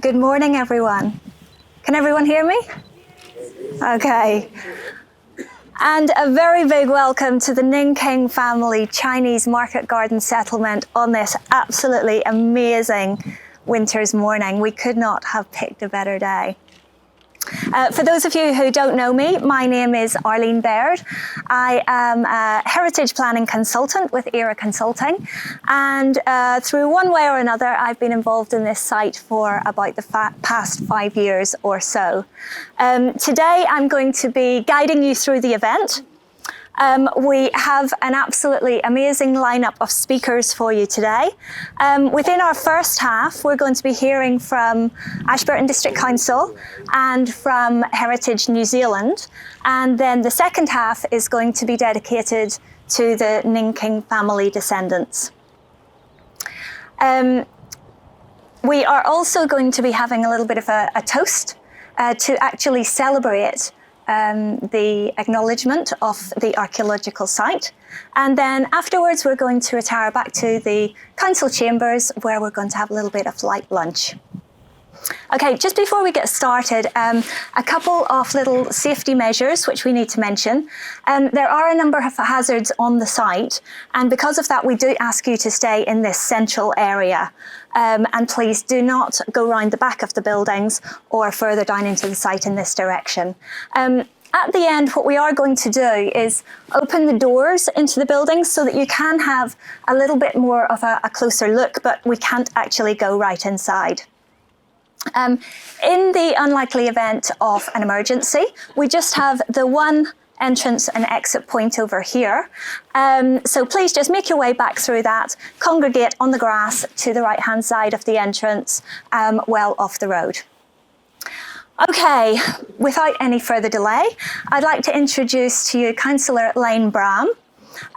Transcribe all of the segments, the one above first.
Good morning, everyone. Can everyone hear me? Okay. And a very big welcome to the Ningking family Chinese market garden settlement on this absolutely amazing winter's morning. We could not have picked a better day. For those of you who don't know me, my name is Arlene Baird. I am a heritage planning consultant with ERA Consulting, and through one way or another, I've been involved in this site for about the past 5 years or so. Today, I'm going to be guiding you through the event. We have an absolutely amazing lineup of speakers for you today. Within our first half, we're going to be hearing from Ashburton District Council and from Heritage New Zealand. And then the second half is going to be dedicated to the Ningking family descendants. We are also going to be having a little bit of a toast to actually celebrate the acknowledgement of the archaeological site. And then afterwards, we're going to retire back to the council chambers where we're going to have a little bit of light lunch. Okay, just before we get started, a couple of little safety measures which we need to mention. There are a number of hazards on the site, and because of that, we do ask you to stay in this central area. And please do not go round the back of the buildings or further down into the site in this direction. At the end, what we are going to do is open the doors into the buildings so that you can have a little bit more of a closer look, but we can't actually go right inside. In the unlikely event of an emergency, we just have the one entrance and exit point over here. So please just make your way back through that, congregate on the grass to the right-hand side of the entrance, well off the road. Okay, without any further delay, I'd like to introduce to you Councillor Lane Bram.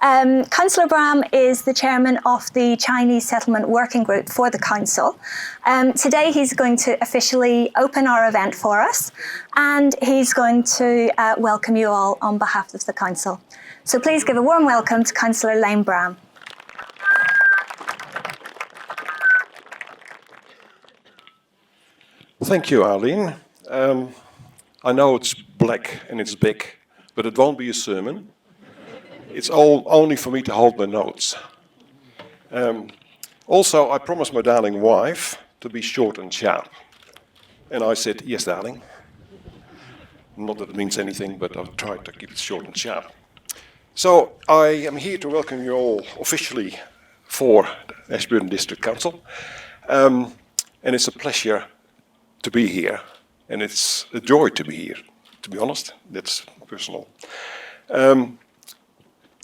Councillor Bram is the chairman of the Chinese Settlement Working Group for the Council. Today he's going to officially open our event for us, and he's going to welcome you all on behalf of the Council. So please give a warm welcome to Councillor Lane Bram. Thank you, Arlene. I know it's black and it's big, but it won't be a sermon. It's all only for me to hold my notes. Also, I promised my darling wife to be short and sharp. And I said, yes, darling. Not that it means anything, but I've tried to keep it short and sharp. So I am here to welcome you all officially for the Ashburton District Council. And it's a pleasure to be here. And it's a joy to be here, to be honest. That's personal.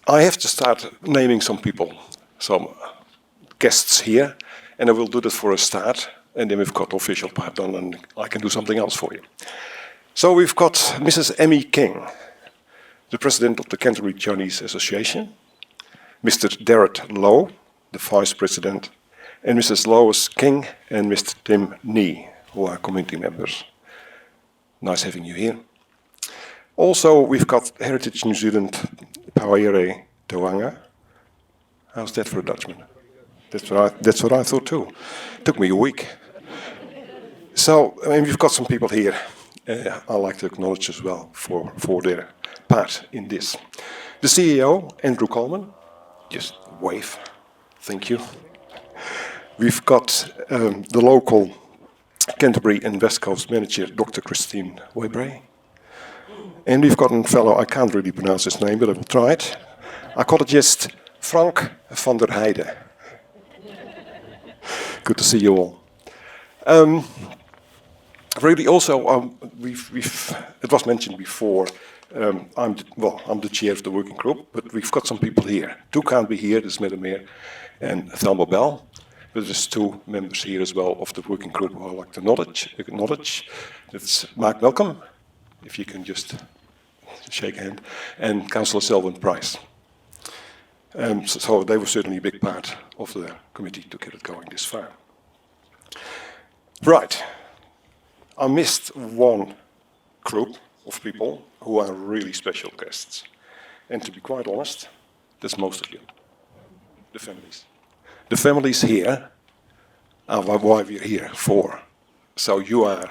I have to start naming some people, some guests here, and I will do that for a start, and then we've got the official part done, and I can do something else for you. So we've got Mrs. Emmy King, the president of the Canterbury Chinese Association, Mr. Derek Lowe, the vice president, and Mrs. Lois King and Mr. Tim Nee, who are community members. Nice having you here. Also, we've got Heritage New Zealand, Pouhere, Taonga. How's that for a Dutchman? That's what I thought too. Took me a week. So, I mean, we've got some people here I'd like to acknowledge as well for their part in this. The CEO, Andrew Coleman, just wave. Thank you. We've got the local Canterbury and West Coast manager, Dr. Christine Webre. And we've got a fellow, I can't really pronounce his name, but I will try it. Archaeologist Frank Vander Heijden. Good to see you all. Really also, it was mentioned before, I'm the chair of the working group, but we've got some people here. Two can't be here, there's Madam Mayor and Thelma Bell. But there's two members here as well of the working group who I like to acknowledge. That's Mark Malcolm, if you can just shake a hand, and Councillor Selwyn Price. So they were certainly a big part of the committee to get it going this far. Right. I missed one group of people who are really special guests. And to be quite honest, that's most of you, the families. The families here are why we're here for. So you are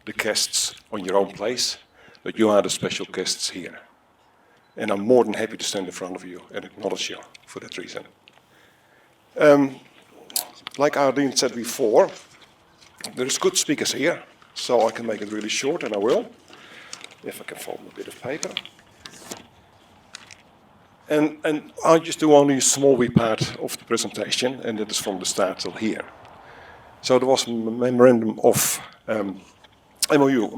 the guests on your own place, but you are the special guests here. And I'm more than happy to stand in front of you and acknowledge you for that reason. Like Arlene said before, there's good speakers here, so I can make it really short, and I will, if I can fold a bit of paper. And I just do only a small wee part of the presentation, and that is from the start till here. So there was a memorandum of MOU,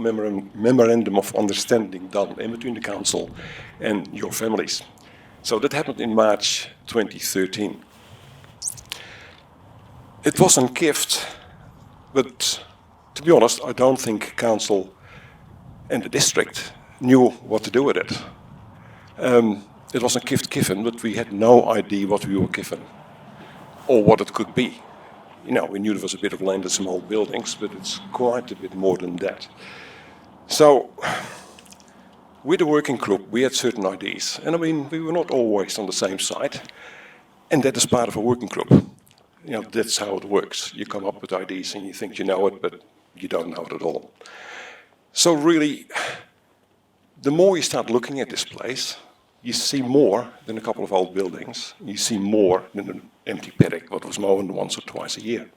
memorandum of understanding done in between the council and your families. So that happened in March 2013. It was a gift, but to be honest, I don't think council and the district knew what to do with it. It was a gift given, but we had no idea what we were given or what it could be. You know, we knew there was a bit of land and some old buildings, but it's quite a bit more than that. So, with the working group, we had certain ideas. And I mean, we were not always on the same side. And that is part of a working group. You know, that's how it works. You come up with ideas and you think you know it, but you don't know it at all. So really, the more you start looking at this place, you see more than a couple of old buildings. You see more than an empty paddock, what was mown once or twice a year.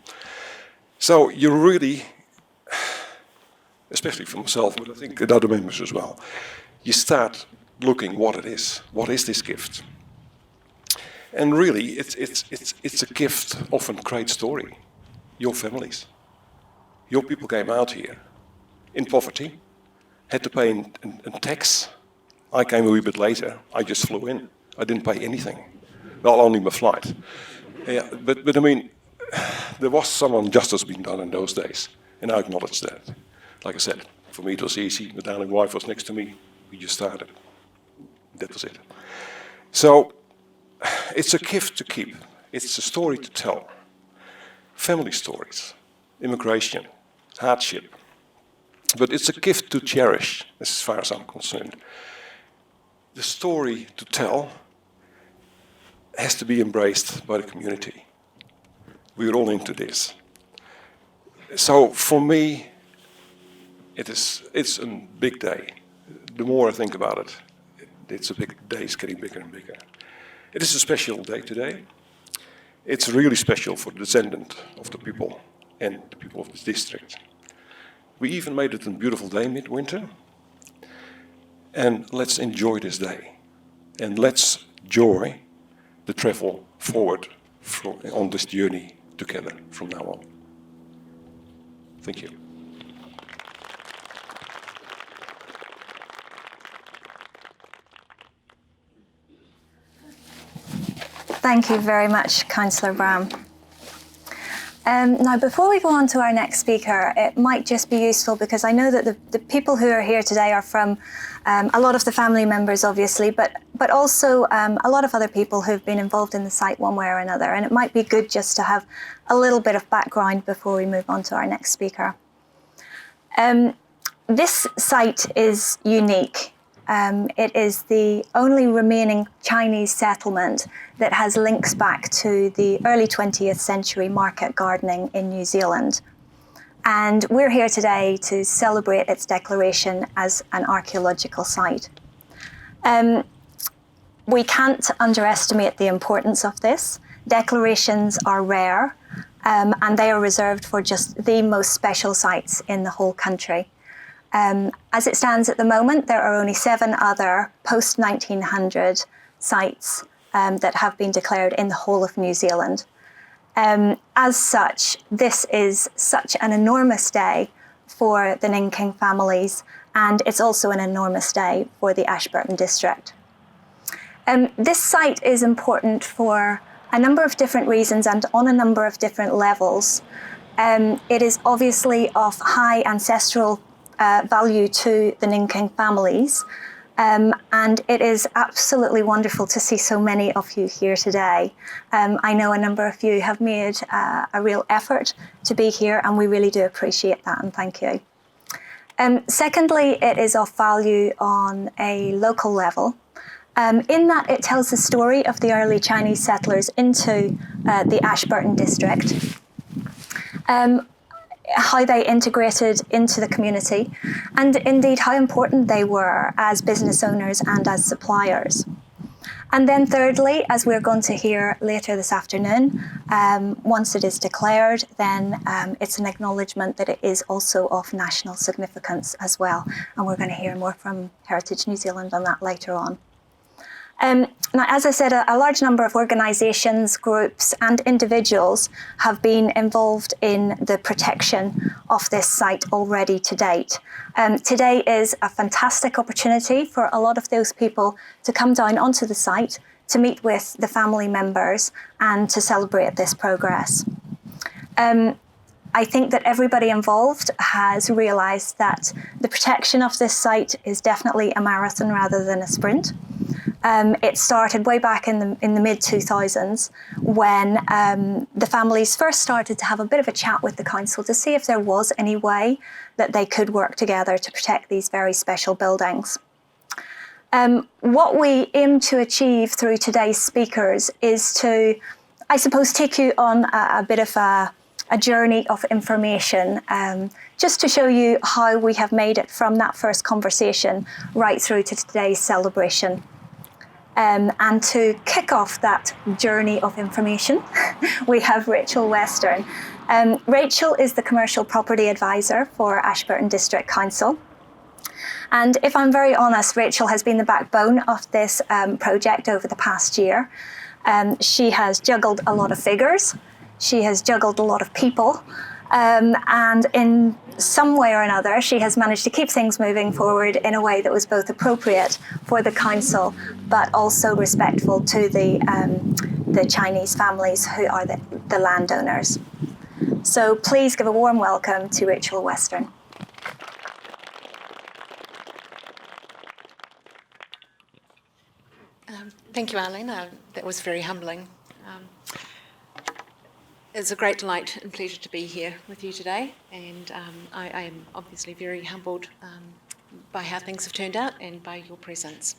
So you really, especially for myself, but I think the other members as well, you start looking what it is. What is this gift? And really, it's a gift of a great story. Your families. Your people came out here in poverty, had to pay a tax. I came a wee bit later. I just flew in. I didn't pay anything. Well, only my flight. Yeah, but I mean, there was some injustice being done in those days, and I acknowledge that. Like I said, for me it was easy. My darling wife was next to me. We just started. That was it. So, it's a gift to keep. It's a story to tell. Family stories, immigration, hardship. But it's a gift to cherish, as far as I'm concerned. The story to tell has to be embraced by the community. We're all into this. So for me, it's a big day. The more I think about it, it's a big day. It's getting bigger and bigger. It is a special day today. It's really special for the descendant of the people and the people of this district. We even made it a beautiful day midwinter. And let's enjoy this day. And let's enjoy the travel forward on this journey together from now on. Thank you. Thank you very much, Councillor Brown. Now, before we go on to our next speaker, it might just be useful because I know that the people who are here today are from a lot of the family members, obviously, but also a lot of other people who've been involved in the site one way or another. And it might be good just to have a little bit of background before we move on to our next speaker. This site is unique. It is the only remaining Chinese settlement that has links back to the early 20th century market gardening in New Zealand. And we're here today to celebrate its declaration as an archaeological site. We can't underestimate the importance of this. Declarations are rare, and they are reserved for just the most special sites in the whole country. As it stands at the moment, there are only 7 other post-1900 sites that have been declared in the whole of New Zealand. As such, this is such an enormous day for the Ninking families, and it's also an enormous day for the Ashburton district. This site is important for a number of different reasons and on a number of different levels. It is obviously of high ancestral value to the Ninking families, and it is absolutely wonderful to see so many of you here today. I know a number of you have made a real effort to be here, and we really do appreciate that, and thank you. Secondly, it is of value on a local level, in that it tells the story of the early Chinese settlers into the Ashburton district. how they integrated into the community, and indeed how important they were as business owners and as suppliers. And then thirdly, as we're going to hear later this afternoon, once it is declared, then it's an acknowledgement that it is also of national significance as well. And we're going to hear more from Heritage New Zealand on that later on. Now, as I said, a large number of organisations, groups and individuals have been involved in the protection of this site already to date. Today is a fantastic opportunity for a lot of those people to come down onto the site, to meet with the family members and to celebrate this progress. I think that everybody involved has realised that the protection of this site is definitely a marathon rather than a sprint. It started way back in the mid-2000s when the families first started to have a bit of a chat with the council to see if there was any way that they could work together to protect these very special buildings. What we aim to achieve through today's speakers is to, I suppose, take you on a bit of a journey of information, just to show you how we have made it from that first conversation right through to today's celebration. And to kick off that journey of information, we have Rachel Western. Rachel is the Commercial Property Advisor for Ashburton District Council. And if I'm very honest, Rachel has been the backbone of this project over the past year. She has juggled a lot of figures, she has juggled a lot of people, and in some way or another, she has managed to keep things moving forward in a way that was both appropriate for the council, but also respectful to the Chinese families who are the landowners. So please give a warm welcome to Rachel Western. Thank you, Arlene. That was very humbling. It's a great delight and pleasure to be here with you today, and I am obviously very humbled by how things have turned out and by your presence.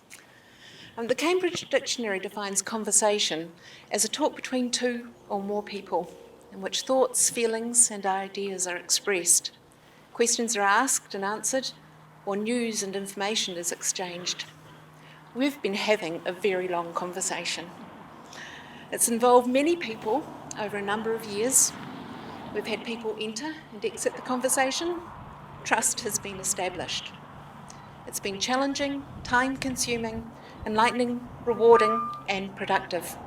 The Cambridge Dictionary defines conversation as a talk between two or more people in which thoughts, feelings and ideas are expressed, questions are asked and answered, or news and information is exchanged. We've been having a very long conversation. It's involved many people over a number of years. We've had people enter and exit the conversation. Trust has been established. It's been challenging, time-consuming, enlightening, rewarding, and productive.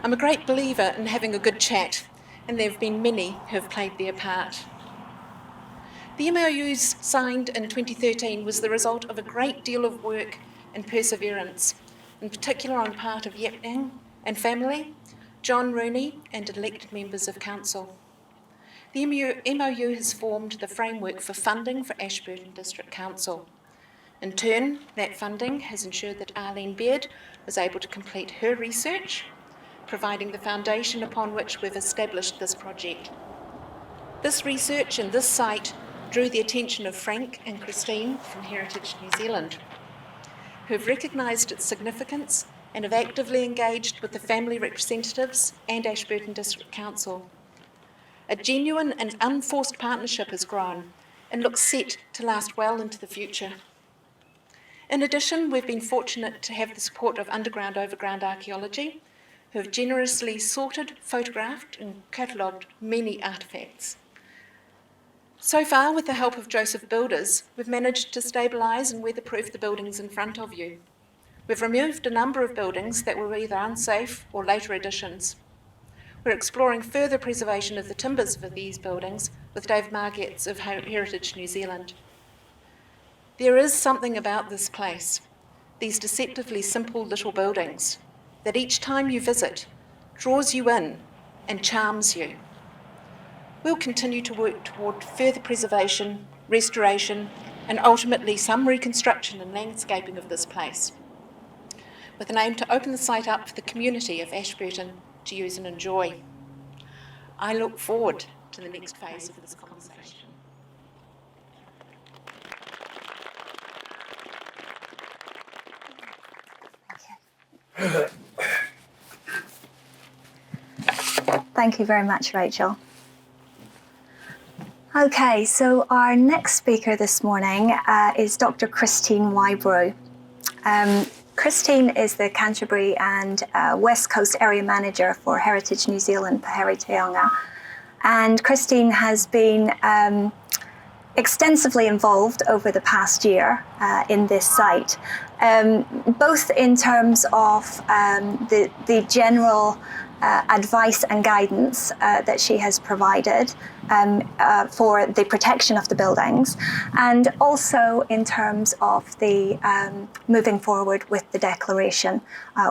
I'm a great believer in having a good chat, and there have been many who have played their part. The MOUs signed in 2013 was the result of a great deal of work and perseverance, in particular on the part of Yip Ning and family, John Rooney and elected members of council. The MOU has formed the framework for funding for Ashburton District Council. In turn, that funding has ensured that Arlene Beard was able to complete her research, providing the foundation upon which we've established this project. This research and this site drew the attention of Frank and Christine from Heritage New Zealand, who have recognised its significance and have actively engaged with the family representatives and Ashburton District Council. A genuine and unforced partnership has grown and looks set to last well into the future. In addition, we've been fortunate to have the support of Underground Overground Archaeology, who have generously sorted, photographed and catalogued many artefacts. So far, with the help of Joseph Builders, we've managed to stabilise and weatherproof the buildings in front of you. We've removed a number of buildings that were either unsafe or later additions. We're exploring further preservation of the timbers for these buildings with Dave Margetts of Heritage New Zealand. There is something about this place, these deceptively simple little buildings, that each time you visit, draws you in and charms you. We'll continue to work toward further preservation, restoration, and ultimately some reconstruction and landscaping of this place, with an aim to open the site up for the community of Ashburton to use and enjoy. I look forward to the next phase of this conversation. Thank you very much, Rachel. Okay, so our next speaker this morning is Dr. Christine Wybrow. Christine is the Canterbury and West Coast Area Manager for Heritage New Zealand, Pouhere, Taonga. And Christine has been extensively involved over the past year in this site, both in terms of the general advice and guidance that she has provided for the protection of the buildings, and also in terms of the moving forward with the declaration,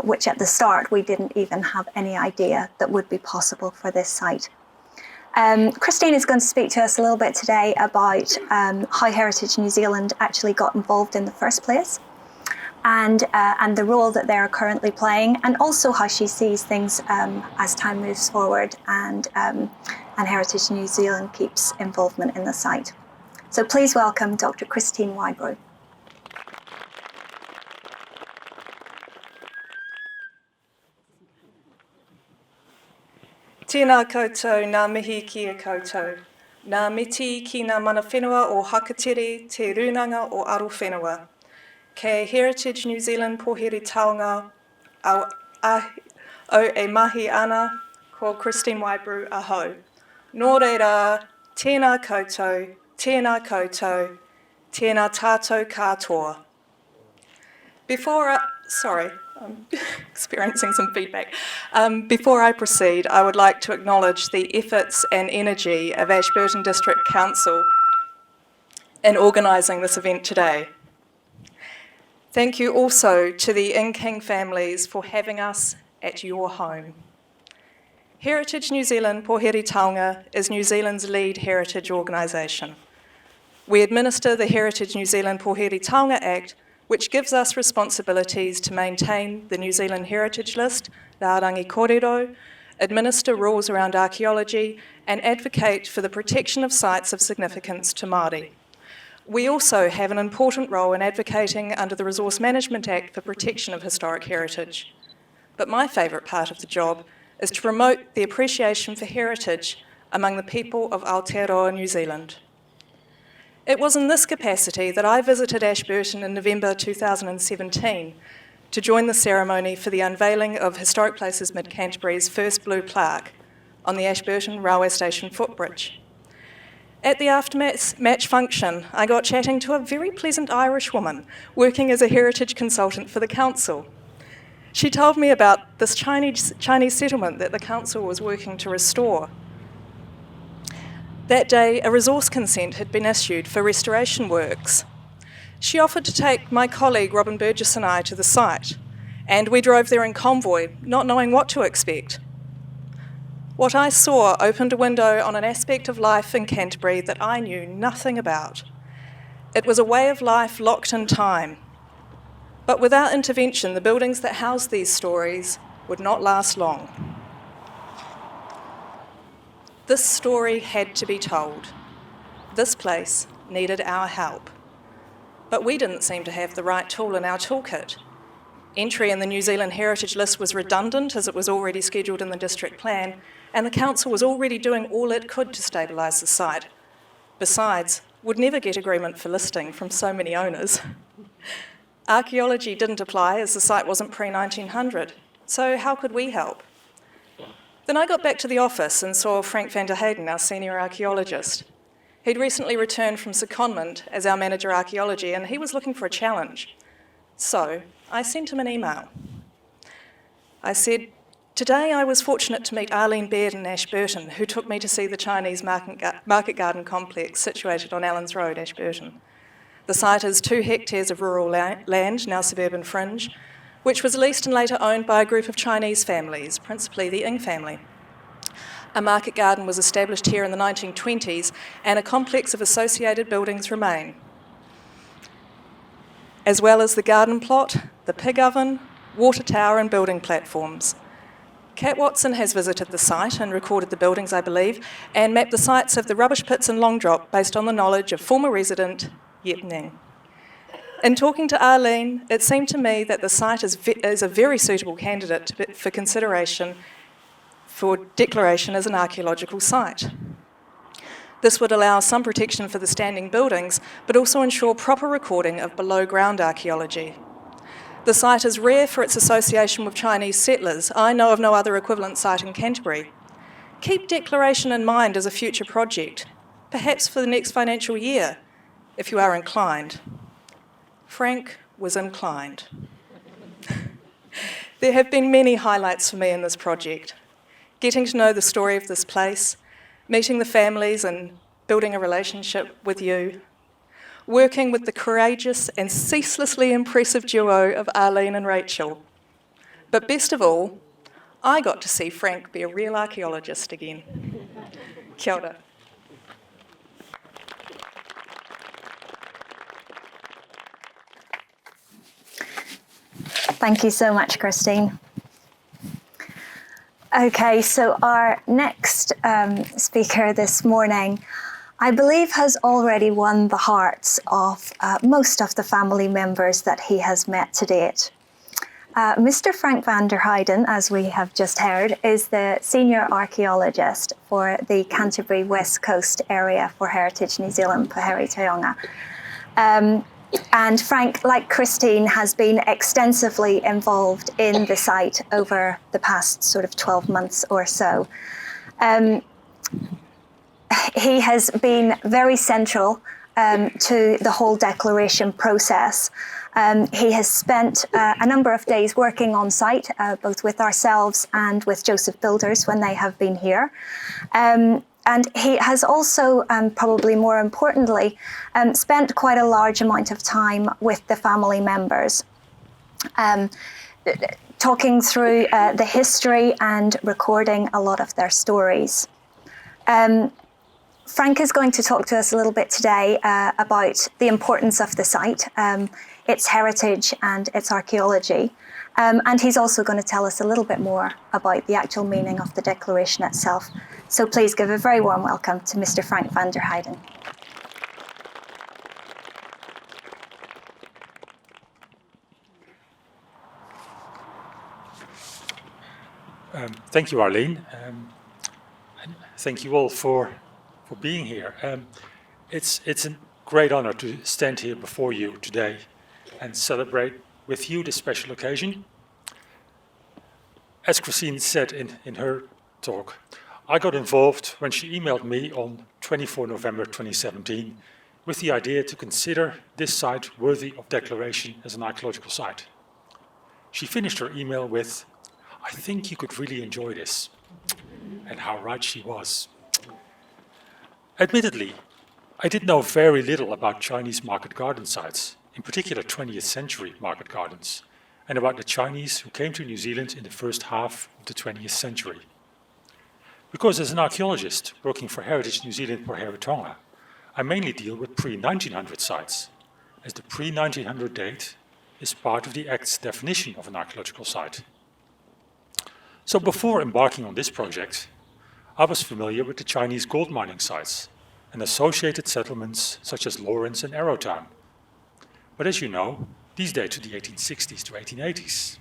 which at the start we didn't even have any idea that would be possible for this site. Christine is going to speak to us a little bit today about how Heritage New Zealand actually got involved in the first place, and the role that they're currently playing, and also how she sees things as time moves forward and Heritage New Zealand keeps involvement in the site. So please welcome Dr. Christine Wybrow. Tēnā koutou, ngā mihi ki a koutou. Ngā miti ki ngā mana whenua o Hakatere, te runanga o aro whenua. Kei Heritage New Zealand Pouhere Taonga o e mahi ana, ko Christine Wybrow aho. Nō reira, tēnā koutou, tēnā koutou, tēnā tātou katoa. I'm experiencing some feedback. Before I proceed, I would like to acknowledge the efforts and energy of Ashburton District Council in organising this event today. Thank you also to the in-king families for having us at your home. Heritage New Zealand Pouhere Taonga is New Zealand's lead heritage organisation. We administer the Heritage New Zealand Pouhere Taonga Act, which gives us responsibilities to maintain the New Zealand Heritage List, Rārangi Kōrero, administer rules around archaeology, and advocate for the protection of sites of significance to Māori. We also have an important role in advocating under the Resource Management Act for protection of historic heritage. But my favourite part of the job is to promote the appreciation for heritage among the people of Aotearoa, New Zealand. It was in this capacity that I visited Ashburton in November 2017 to join the ceremony for the unveiling of Historic Places Mid-Canterbury's first blue plaque on the Ashburton railway station footbridge. At the after-match function, I got chatting to a very pleasant Irish woman working as a heritage consultant for the council. She told me about this Chinese settlement that the council was working to restore. That day, a resource consent had been issued for restoration works. She offered to take my colleague Robin Burgess and I to the site, and we drove there in convoy, not knowing what to expect. What I saw opened a window on an aspect of life in Canterbury that I knew nothing about. It was a way of life locked in time. But without intervention, the buildings that housed these stories would not last long. This story had to be told. This place needed our help. But we didn't seem to have the right tool in our toolkit. Entry in the New Zealand Heritage List was redundant as it was already scheduled in the district plan, and the council was already doing all it could to stabilise the site. Besides, would never get agreement for listing from so many owners. Archaeology didn't apply as the site wasn't pre-1900, so how could we help? Then I got back to the office and saw Frank Vander, our senior archaeologist. He'd recently returned from secondment as our manager archaeology, and he was looking for a challenge. So I sent him an email. I said, "Today I was fortunate to meet Arlene Baird in Ashburton, who took me to see the Chinese market garden complex situated on Allens Road, Ashburton. The site is 2 hectares of rural land, now suburban fringe, which was leased and later owned by a group of Chinese families, principally the Ng family. A market garden was established here in the 1920s, and a complex of associated buildings remain, as well as the garden plot, the pig oven, water tower and building platforms. Kat Watson has visited the site and recorded the buildings, I believe, and mapped the sites of the rubbish pits and long drop based on the knowledge of former resident Yep Ning. In talking to Arlene, it seemed to me that the site is a very suitable candidate for consideration for declaration as an archaeological site. This would allow some protection for the standing buildings, but also ensure proper recording of below-ground archaeology. The site is rare for its association with Chinese settlers. I know of no other equivalent site in Canterbury. Keep declaration in mind as a future project, perhaps for the next financial year, if you are inclined. Frank was inclined. There have been many highlights for me in this project. Getting to know the story of this place, meeting the families and building a relationship with you, working with the courageous and ceaselessly impressive duo of Arlene and Rachel. But best of all, I got to see Frank be a real archaeologist again. Kia ora. Thank you so much, Christine. Okay, so our next speaker this morning, I believe, has already won the hearts of most of the family members that he has met to date. Mr. Frank Vander Heijden, as we have just heard, is the senior archaeologist for the Canterbury West Coast area for Heritage New Zealand, Pouhere, Taonga. And Frank, like Christine, has been extensively involved in the site over the past sort of 12 months or so. He has been very central to the whole declaration process. He has spent a number of days working on site, both with ourselves and with Joseph Builders when they have been here. And he has also, probably more importantly, spent quite a large amount of time with the family members, talking through the history and recording a lot of their stories. Frank is going to talk to us a little bit today about the importance of the site, its heritage and its archaeology. And he's also going to tell us a little bit more about the actual meaning of the declaration itself. So please give a very warm welcome to Mr. Frank Vander Heijden. Thank you, Arlene. And thank you all for being here. It's a great honor to stand here before you today and celebrate with you this special occasion. As Christine said in her talk, I got involved when she emailed me on 24 November 2017 with the idea to consider this site worthy of declaration as an archaeological site. She finished her email with, "I think you could really enjoy this." And how right she was. Admittedly, I did know very little about Chinese market garden sites, in particular 20th century market gardens, and about the Chinese who came to New Zealand in the first half of the 20th century. Because as an archaeologist working for Heritage New Zealand Pouhere Taonga, I mainly deal with pre-1900 sites, as the pre-1900 date is part of the Act's definition of an archaeological site. So before embarking on this project, I was familiar with the Chinese gold mining sites and associated settlements such as Lawrence and Arrowtown. But as you know, these date to the 1860s to 1880s.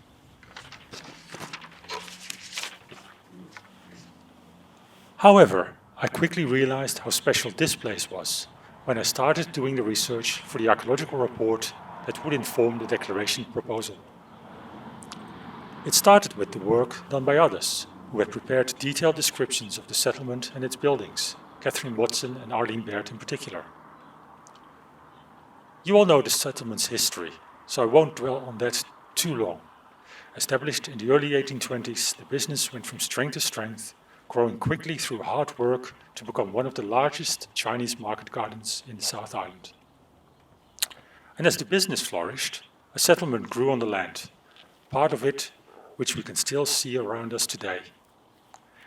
However, I quickly realized how special this place was when I started doing the research for the archaeological report that would inform the declaration proposal. It started with the work done by others who had prepared detailed descriptions of the settlement and its buildings, Catherine Watson and Arlene Baird in particular. You all know the settlement's history, so I won't dwell on that too long. Established in the early 1820s, the business went from strength to strength, growing quickly through hard work to become one of the largest Chinese market gardens in the South Island. And as the business flourished, a settlement grew on the land, part of it which we can still see around us today.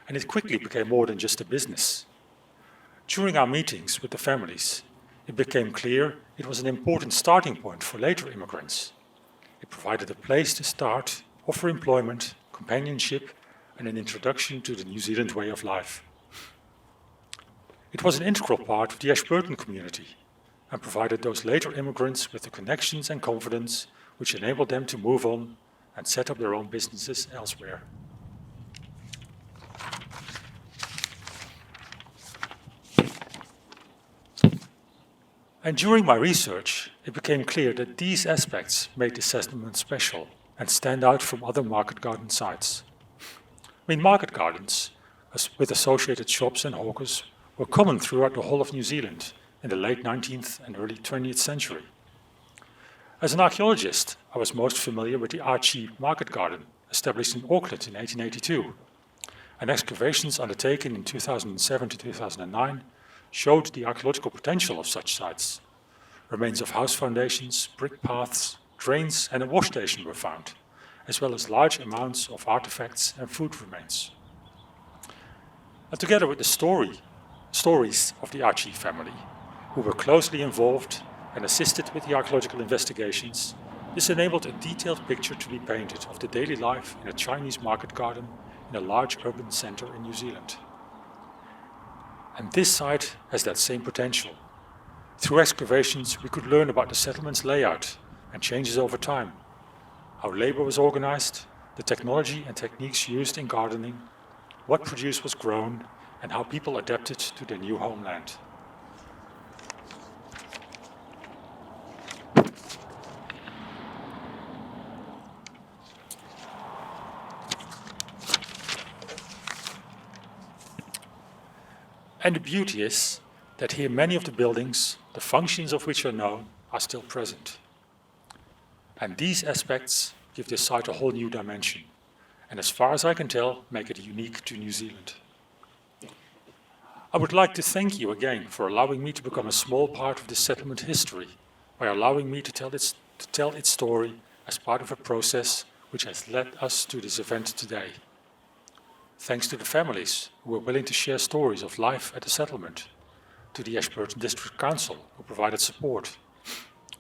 And it quickly became more than just a business. During our meetings with the families, it became clear it was an important starting point for later immigrants. It provided a place to start, offer employment, companionship, and an introduction to the New Zealand way of life. It was an integral part of the Ashburton community and provided those later immigrants with the connections and confidence which enabled them to move on and set up their own businesses elsewhere. And during my research, it became clear that these aspects made the settlement special and stand out from other market garden sites. Market gardens, with associated shops and hawkers, were common throughout the whole of New Zealand in the late 19th and early 20th century. As an archaeologist, I was most familiar with the Archie Market Garden, established in Auckland in 1882, and excavations undertaken in 2007 to 2009 showed the archaeological potential of such sites. Remains of house foundations, brick paths, drains and a wash station were found, as well as large amounts of artifacts and food remains. And together with the stories of the Archie family, who were closely involved and assisted with the archaeological investigations, this enabled a detailed picture to be painted of the daily life in a Chinese market garden in a large urban center in New Zealand. And this site has that same potential. Through excavations, we could learn about the settlement's layout and changes over time, how labor was organized, the technology and techniques used in gardening, what produce was grown, and how people adapted to their new homeland. And the beauty is that here many of the buildings, the functions of which are known, are still present. And these aspects give this site a whole new dimension, and as far as I can tell, make it unique to New Zealand. I would like to thank you again for allowing me to become a small part of this settlement history, by allowing me to tell its story as part of a process which has led us to this event today. Thanks to the families who were willing to share stories of life at the settlement, to the Ashburton District Council who provided support,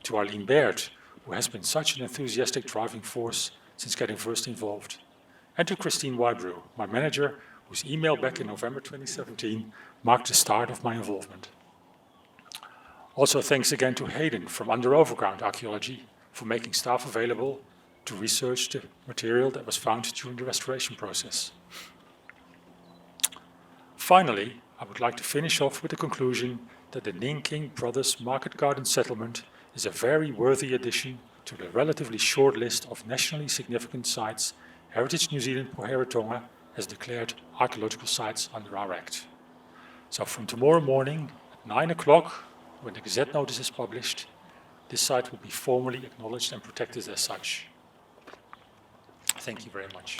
to Arlene Baird, who has been such an enthusiastic driving force since getting first involved, and to Christine Wybrew, my manager, whose email back in November 2017 marked the start of my involvement. Also thanks again to Heiden from Underoverground Archaeology for making staff available to research the material that was found during the restoration process. Finally, I would like to finish off with the conclusion that the Ning Brothers Market Garden Settlement is a very worthy addition to the relatively short list of nationally significant sites Heritage New Zealand Pouhere Taonga has declared archaeological sites under our Act. So from tomorrow morning at 9 o'clock, when the Gazette notice is published, this site will be formally acknowledged and protected as such. Thank you very much.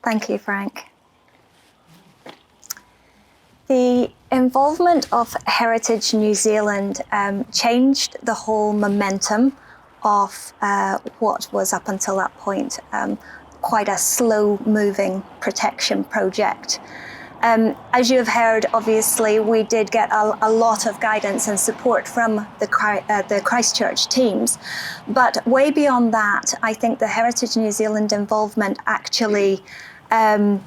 Thank you, Frank. The involvement of Heritage New Zealand changed the whole momentum of what was up until that point quite a slow-moving protection project. As you have heard, obviously, we did get a lot of guidance and support from the Christchurch teams. But way beyond that, I think the Heritage New Zealand involvement actually it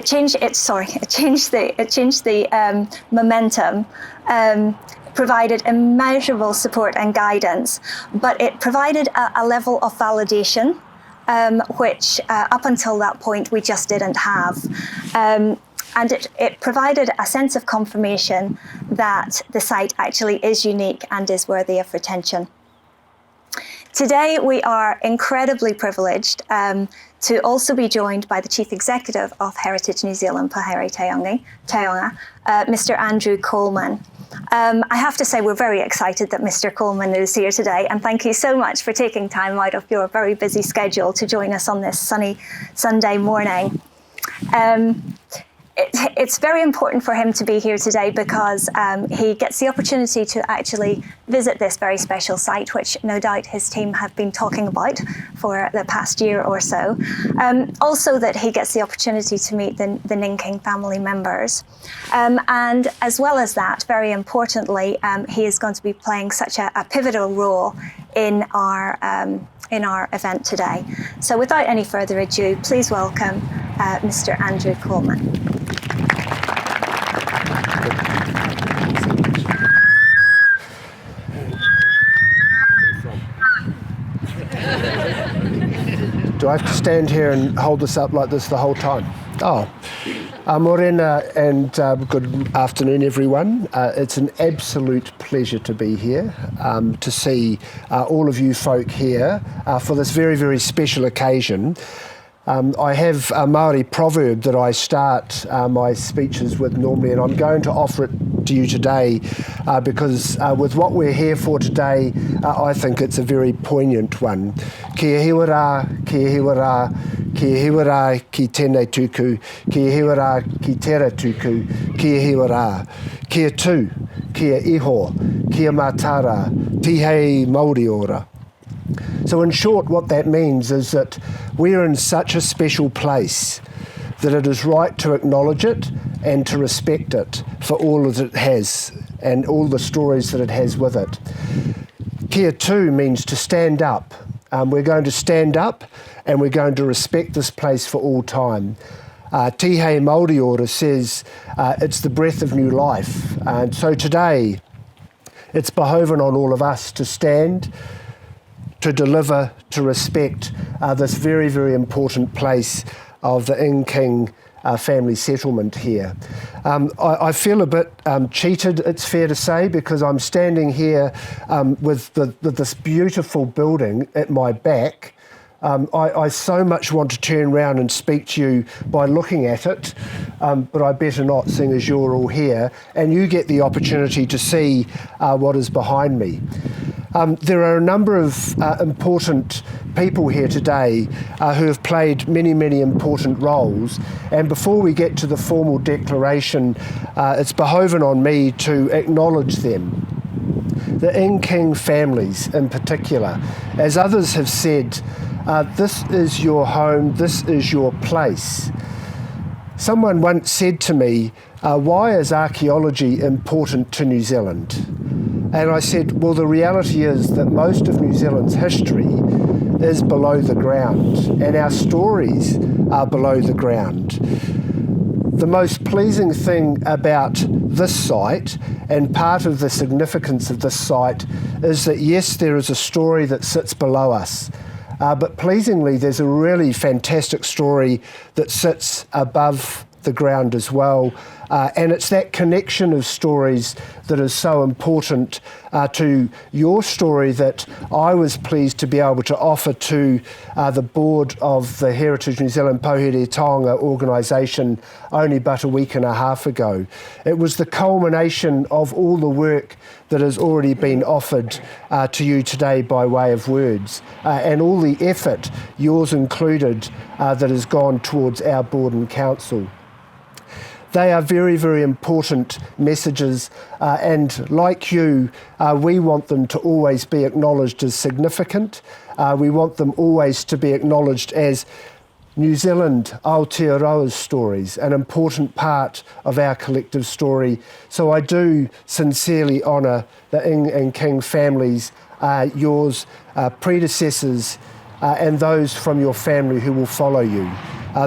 changed the momentum. Provided immeasurable support and guidance, but it provided a level of validation which up until that point we just didn't have. And it provided a sense of confirmation that the site actually is unique and is worthy of retention. Today we are incredibly privileged to also be joined by the Chief Executive of Heritage New Zealand Pouhere Taonga, Mr. Andrew Coleman. I have to say we're very excited that Mr. Coleman is here today, and thank you so much for taking time out of your very busy schedule to join us on this sunny Sunday morning. It's very important for him to be here today because he gets the opportunity to actually visit this very special site, which no doubt his team have been talking about for the past year or so. Also that he gets the opportunity to meet the Ning family members. And as well as that, very importantly, he is going to be playing such a pivotal role in our event today. So without any further ado, please welcome Mr. Andrew Coleman. Do I have to stand here and hold this up like this the whole time? Oh. Morena, and good afternoon, everyone. It's an absolute pleasure to be here, to see all of you folk here for this very, very special occasion. I have a Māori proverb that I start my speeches with normally, and I'm going to offer it to you today because with what we're here for today, I think it's a very poignant one. Kia hiwa rā, kia hiwa rā, kia hiwa rā ki tēnei tuku, kia hiwa rā ki tērā tuku, kia hiwa rā, kia tū, kia iho, kia mātara, tihei Māori ora. So in short, what that means is that we're in such a special place that it is right to acknowledge it and to respect it for all that it has and all the stories that it has with it. Kia tū means to stand up. We're going to stand up and we're going to respect this place for all time. Tihei Māori ora says it's the breath of new life. And so today, it's behoven on all of us to stand, to deliver, to respect this very, very important place of the King family settlement here. I feel a bit cheated, it's fair to say, because I'm standing here with this beautiful building at my back. I so much want to turn around and speak to you by looking at it, but I better not, seeing as you're all here, and you get the opportunity to see what is behind me. There are a number of important people here today who have played many, many important roles, and before we get to the formal declaration, it's behoven on me to acknowledge them. The King families in particular. As others have said, this is your home, this is your place. Someone once said to me, why is archaeology important to New Zealand? And I said, well, the reality is that most of New Zealand's history is below the ground, and our stories are below the ground. The most pleasing thing about this site, and part of the significance of this site, is that yes, there is a story that sits below us, but pleasingly there's a really fantastic story that sits above the ground as well, and it's that connection of stories that is so important to your story that I was pleased to be able to offer to the board of the Heritage New Zealand Pouhere Taonga organisation only but a week and a half ago. It was the culmination of all the work that has already been offered to you today by way of words, and all the effort, yours included, that has gone towards our board and council. They are very, very important messages, and like you, we want them to always be acknowledged as significant. We want them always to be acknowledged as New Zealand Aotearoa's stories, an important part of our collective story. So I do sincerely honour the Ing and King families, yours, predecessors, and those from your family who will follow you.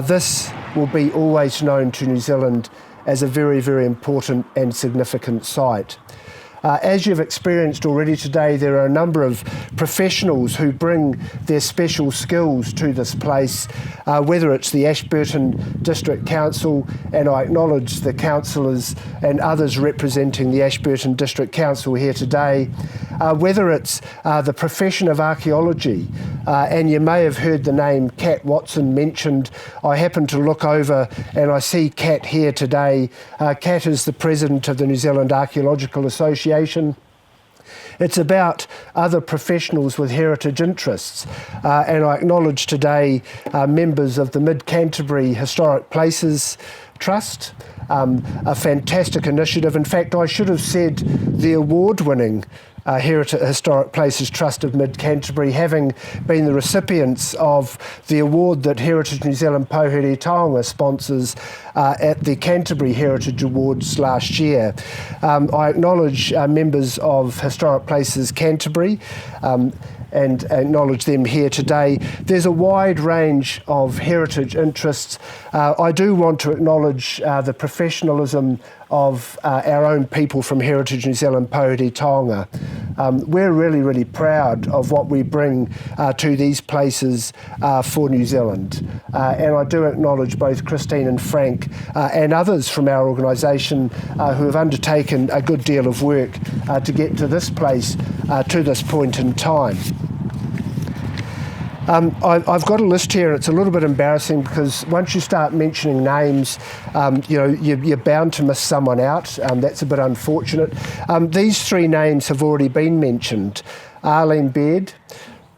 This will be always known to New Zealand as a very, very important and significant site. As you've experienced already today, there are a number of professionals who bring their special skills to this place, whether it's the Ashburton District Council, and I acknowledge the councillors and others representing the Ashburton District Council here today, whether it's the profession of archaeology, and you may have heard the name Kat Watson mentioned. I happen to look over and I see Kat here today. Kat is the president of the New Zealand Archaeological Association. It's about other professionals with heritage interests, and I acknowledge today members of the Mid-Canterbury Historic Places Trust, a fantastic initiative. In fact, I should have said the award-winning Historic Places Trust of Mid-Canterbury, having been the recipients of the award that Heritage New Zealand Pouhere Taonga sponsors at the Canterbury Heritage Awards last year. I acknowledge members of Historic Places Canterbury and acknowledge them here today. There's a wide range of heritage interests. I do want to acknowledge the professionalism of our own people from Heritage New Zealand, Pouhere, Taonga. We're really, really proud of what we bring to these places for New Zealand. And I do acknowledge both Christine and Frank and others from our organisation who have undertaken a good deal of work to get to this place, to this point in time. I've got a list here, and it's a little bit embarrassing because once you start mentioning names, you're bound to miss someone out. That's a bit unfortunate. These three names have already been mentioned: Arlene Baird,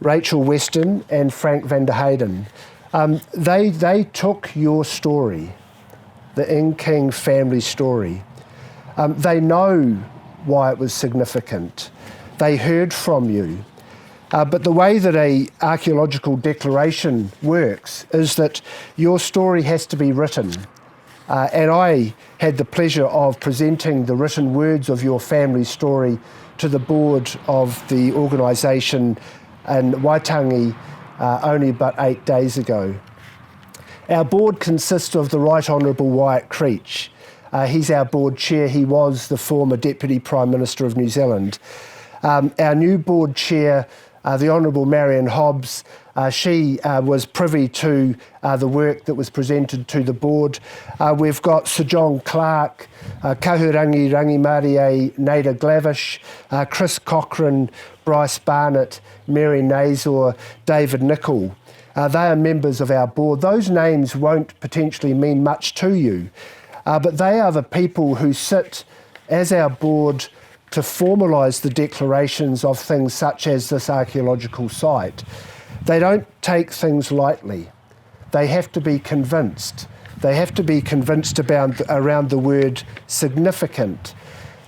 Rachel Weston, and Frank Vander Heijden. They took your story, the King family story. They know why it was significant. They heard from you. But the way that an archaeological declaration works is that your story has to be written. And I had the pleasure of presenting the written words of your family story to the board of the organisation in Waitangi only but 8 days ago. Our board consists of the Right Honourable Wyatt Creech. He's our board chair. He was the former Deputy Prime Minister of New Zealand. Our new board chair, the Honourable Marion Hobbs, she was privy to the work that was presented to the board. We've got Sir John Clark, Kahurangi Rangimarie Nader Glavish, Chris Cochrane, Bryce Barnett, Mary Nazor, David Nicol. They are members of our board. Those names won't potentially mean much to you, but they are the people who sit as our board to formalise the declarations of things such as this archaeological site. They don't take things lightly. They have to be convinced. They have to be convinced around the word significant.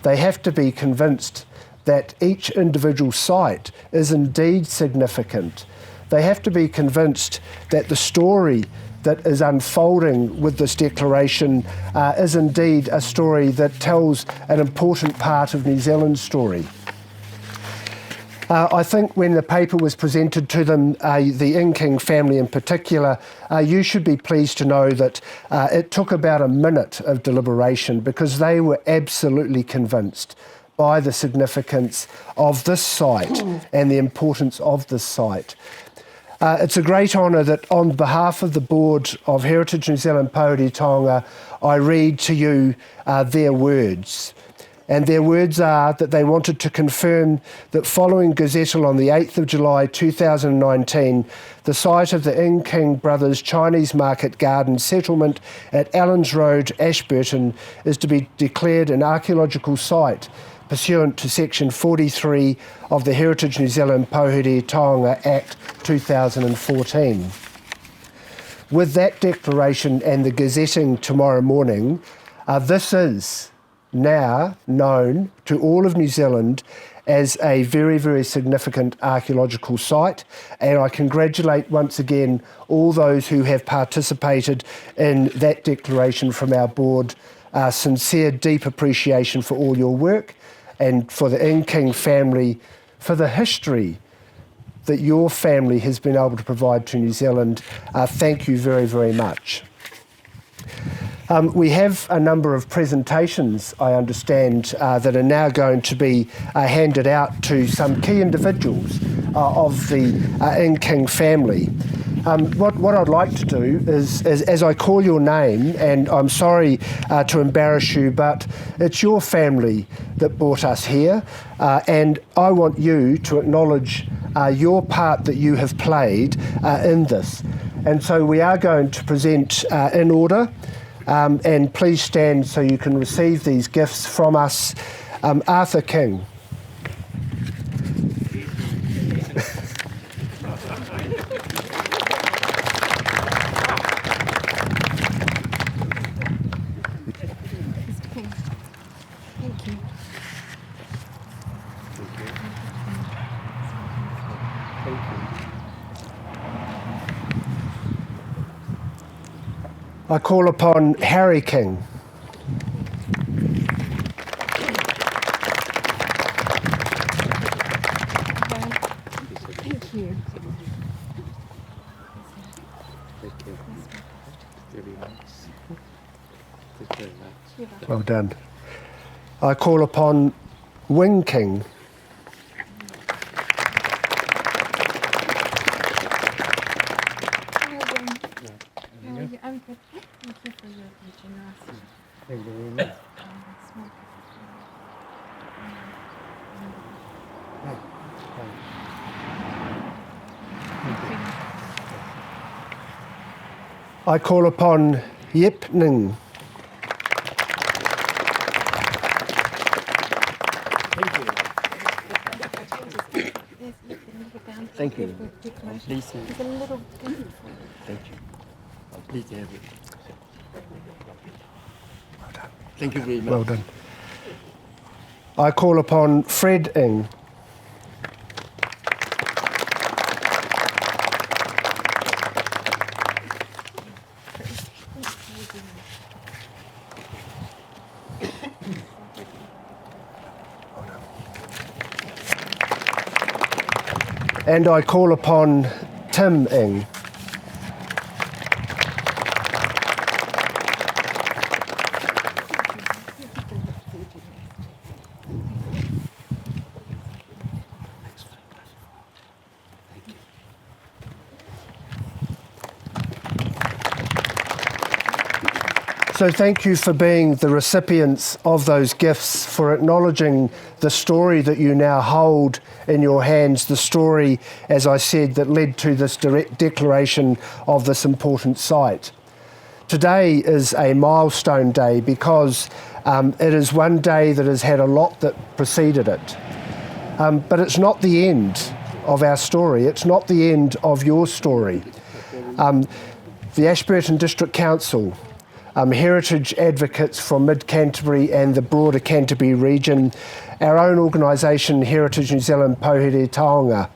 They have to be convinced that each individual site is indeed significant. They have to be convinced that the story that is unfolding with this declaration is indeed a story that tells an important part of New Zealand's story. I think when the paper was presented to them, the King family in particular, you should be pleased to know that it took about a minute of deliberation because they were absolutely convinced by the significance of this site and the importance of this site. It's a great honour that on behalf of the board of Heritage New Zealand, Pouhere, Taonga, I read to you their words. And their words are that they wanted to confirm that following gazettal on the 8th of July 2019, the site of the King Brothers Chinese Market Garden settlement at Allens Road, Ashburton, is to be declared an archaeological site pursuant to Section 43 of the Heritage New Zealand Pouhere Taonga Act 2014. With that declaration and the gazetting tomorrow morning, this is now known to all of New Zealand as a very, very significant archaeological site, and I congratulate once again all those who have participated in that declaration from our board. Sincere, deep appreciation for all your work and for the King family, for the history that your family has been able to provide to New Zealand. Thank you very, very much. We have a number of presentations, I understand, that are now going to be handed out to some key individuals of the King family. What I'd like to do is, as I call your name, and I'm sorry to embarrass you, but it's your family that brought us here, and I want you to acknowledge your part that you have played in this. And so we are going to present in order. And please stand so you can receive these gifts from us. Arthur King. I call upon Harry King. Thank you. Well done. I call upon Wing King. I call upon Yip Ning. Thank you. Please. Thank you. Please have it. Thank you very much. Well done. I call upon Fred Ing. And I call upon Tim Ing. So thank you for being the recipients of those gifts, for acknowledging the story that you now hold in your hands, the story, as I said, that led to this direct declaration of this important site. Today is a milestone day because it is one day that has had a lot that preceded it. But it's not the end of our story. It's not the end of your story. The Ashburton District Council, heritage advocates from Mid-Canterbury and the broader Canterbury region, our own organisation, Heritage New Zealand Pouhere Taonga.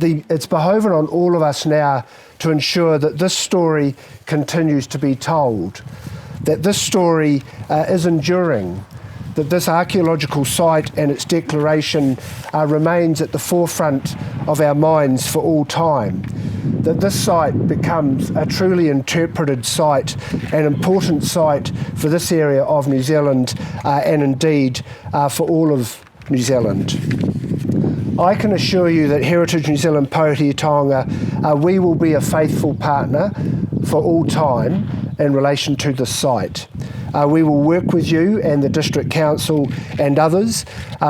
It's behoven on all of us now to ensure that this story continues to be told, that this story is enduring, that this archaeological site and its declaration remains at the forefront of our minds for all time, that this site becomes a truly interpreted site, an important site for this area of New Zealand and indeed for all of New Zealand. I can assure you that Heritage New Zealand Pouhere Taonga, we will be a faithful partner for all time in relation to this site. We will work with you and the District Council and others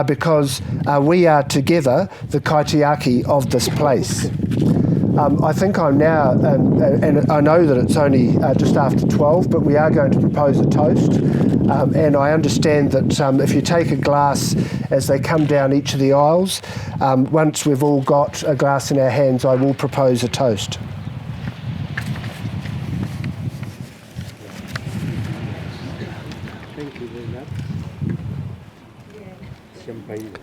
because we are together the kaitiaki of this place. I think I'm now, and I know that it's only just after 12, but we are going to propose a toast. And I understand that if you take a glass as they come down each of the aisles, once we've all got a glass in our hands, I will propose a toast. Thank you very much. Champagne.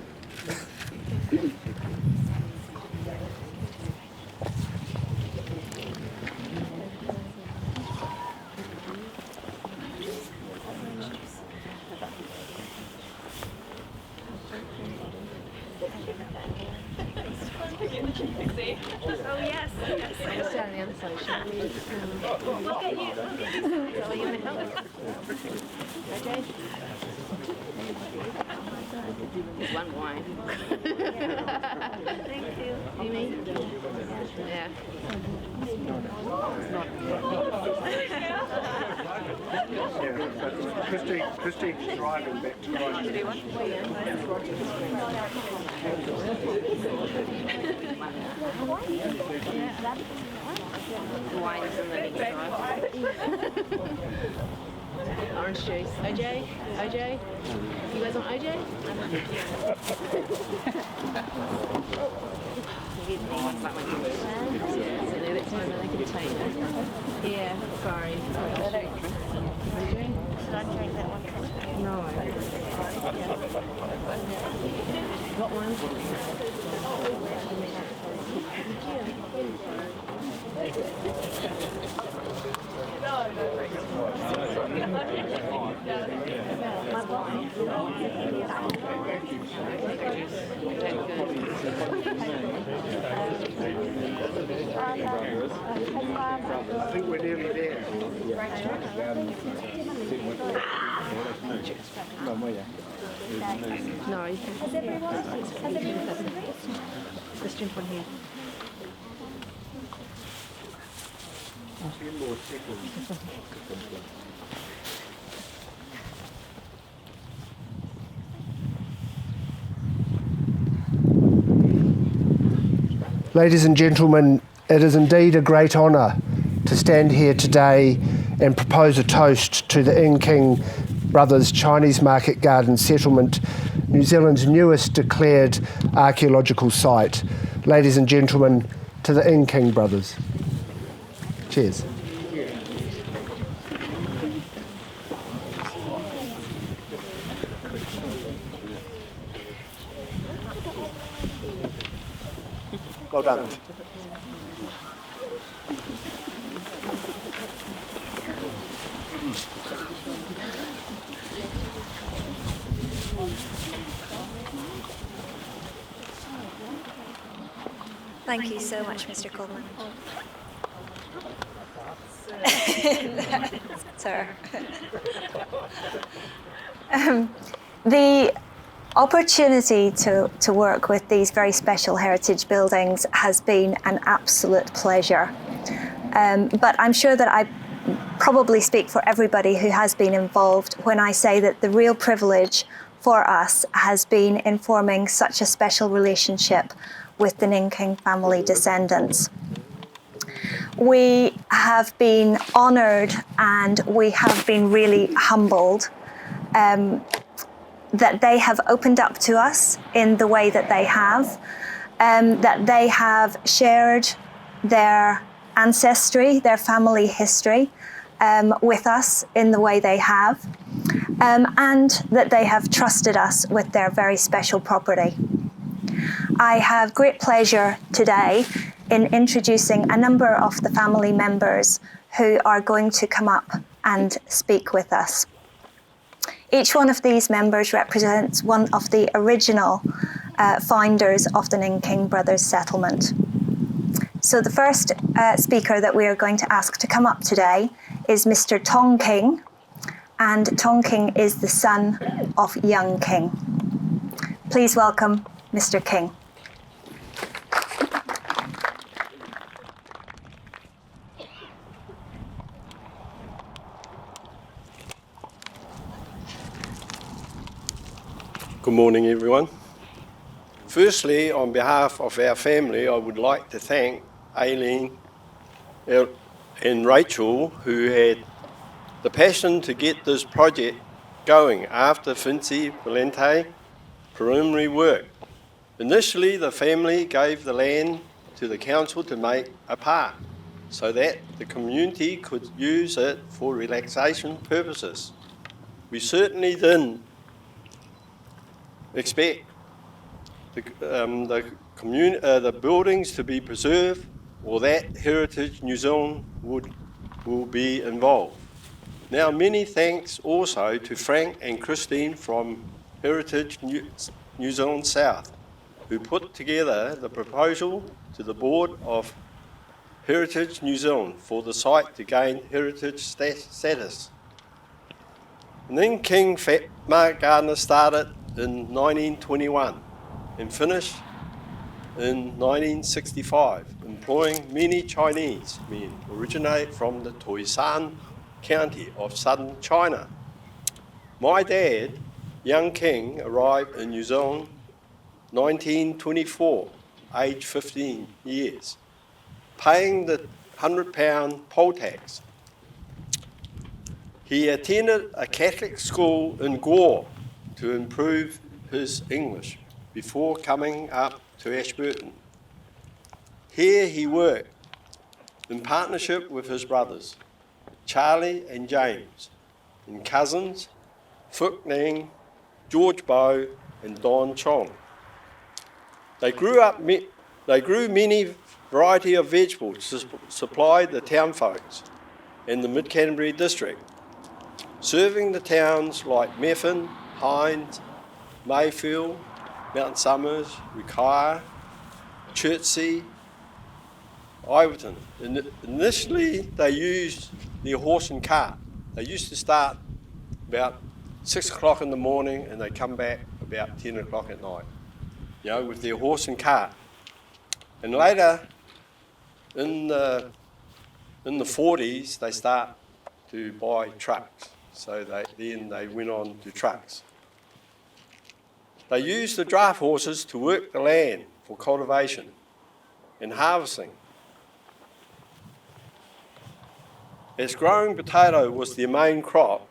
There's one wine. Thank you. You mean? Yeah. Christine's driving back to Wine is in the next drive. Orange juice. OJ? OJ? You guys want OJ? Yeah, sorry. Should I drink that one? No. Got one? I think we're nearly there. No, you can. Has everyone? Let's jump on here. Ladies and gentlemen, it is indeed a great honour to stand here today and propose a toast to the King Brothers Chinese Market Garden Settlement, New Zealand's newest declared archaeological site. Ladies and gentlemen, to the King Brothers. Cheers. Well done. Thank you so much, Mr. Coleman. Sir. The opportunity to work with these very special heritage buildings has been an absolute pleasure. But I'm sure that I probably speak for everybody who has been involved when I say that the real privilege for us has been in forming such a special relationship with the King family descendants. We have been honoured and we have been really humbled that they have opened up to us in the way that they have, that they have shared their ancestry, their family history with us in the way they have, and that they have trusted us with their very special property. I have great pleasure today in introducing a number of the family members who are going to come up and speak with us. Each one of these members represents one of the original founders of the King Brothers settlement. So the first speaker that we are going to ask to come up today is Mr. Tong King, and Tong King is the son of Young King. Please welcome Mr. King. Good morning, everyone. Firstly, on behalf of our family, I would like to thank Aileen and Rachel, who had the passion to get this project going after Finzi Valente preliminary work. Initially, the family gave the land to the council to make a park so that the community could use it for relaxation purposes. We certainly didn't expect the buildings to be preserved or that Heritage New Zealand will be involved. Now, many thanks also to Frank and Christine from Heritage New Zealand South, who put together the proposal to the board of Heritage New Zealand for the site to gain heritage status. And then King Market Garden started in 1921 and finished in 1965, employing many Chinese men originate from the Toisan County of southern China. My dad, Young King, arrived in New Zealand 1924, aged 15 years, paying the £100 poll tax. He attended a Catholic school in Gore to improve his English before coming up to Ashburton. Here he worked in partnership with his brothers, Charlie and James, and cousins, Phuk Nang, George Bow, and Don Chong. They grew many variety of vegetables to supply the town folks in the Mid-Canterbury district, serving the towns like Methven, Heiden, Mayfield, Mount Somers, Rukaya, Chertsey, Iverton. Initially, they used their horse and cart. They used to start about 6 o'clock in the morning and they come back about 10 o'clock at night, with their horse and cart. And later, in the 40s, they start to buy trucks. So then they went on to trucks. They used the draft horses to work the land for cultivation and harvesting. As growing potato was their main crop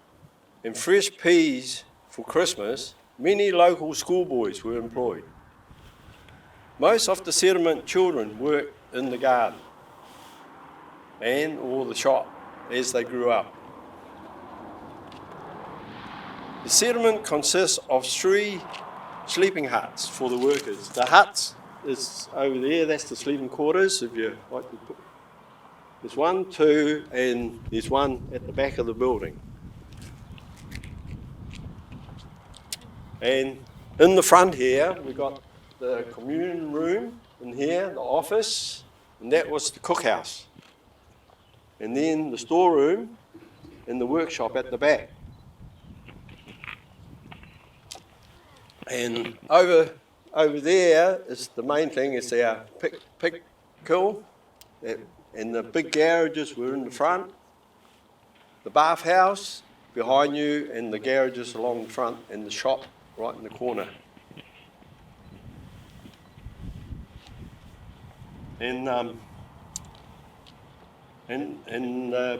and fresh peas for Christmas, many local schoolboys were employed. Most of the settlement children worked in the garden or the shop as they grew up. The settlement consists of 3 sleeping huts for the workers. The huts is over there, that's the sleeping quarters, if you like to put. There's 1, 2, and there's one at the back of the building. And in the front here, we've got the communion room in here, the office, and that was the cookhouse. And then the storeroom and the workshop at the back. And over there is the main thing, is our pig kill, and the big garages were in the front, the bathhouse behind you, and the garages along the front, and the shop right in the corner. And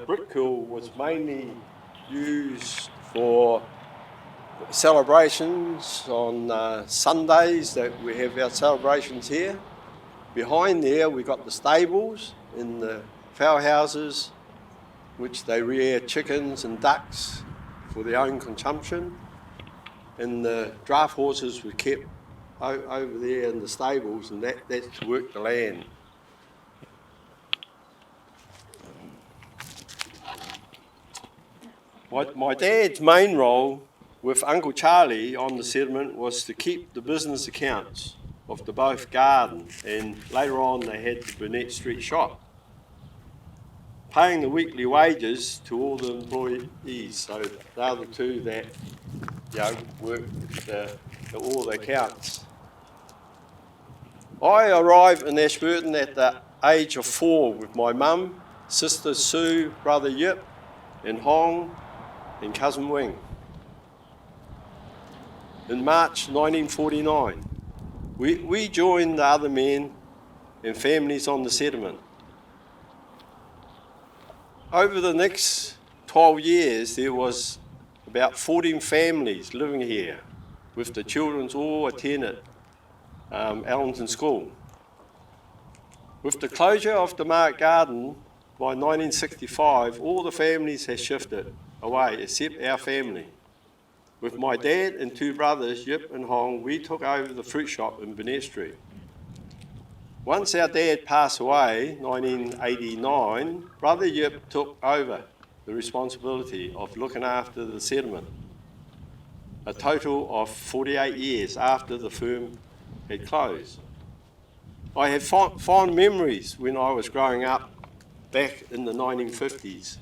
brick kiln was mainly used for celebrations on Sundays, that we have our celebrations here. Behind there we got the stables and the fowl houses, which they rear chickens and ducks for their own consumption. And the draft horses were kept over there in the stables, and that's to work the land. My dad's main role with Uncle Charlie on the settlement was to keep the business accounts of the both garden, and later on they had the Burnett Street shop, paying the weekly wages to all the employees. So they're the two that worked all the accounts. I arrived in Ashburton at the age of 4 with my mum, sister Sue, brother Yip, and Hong, and cousin Wing. In March 1949, we joined the other men and families on the settlement. Over the next 12 years, there was about 14 families living here, with the children all attended Allenton School. With the closure of the Market Garden by 1965, all the families had shifted away, except our family. With my dad and 2 brothers, Yip and Hong, we took over the fruit shop in Burnett Street. Once our dad passed away, 1989, brother Yip took over the responsibility of looking after the settlement, a total of 48 years after the firm had closed. I have fond memories when I was growing up back in the 1950s.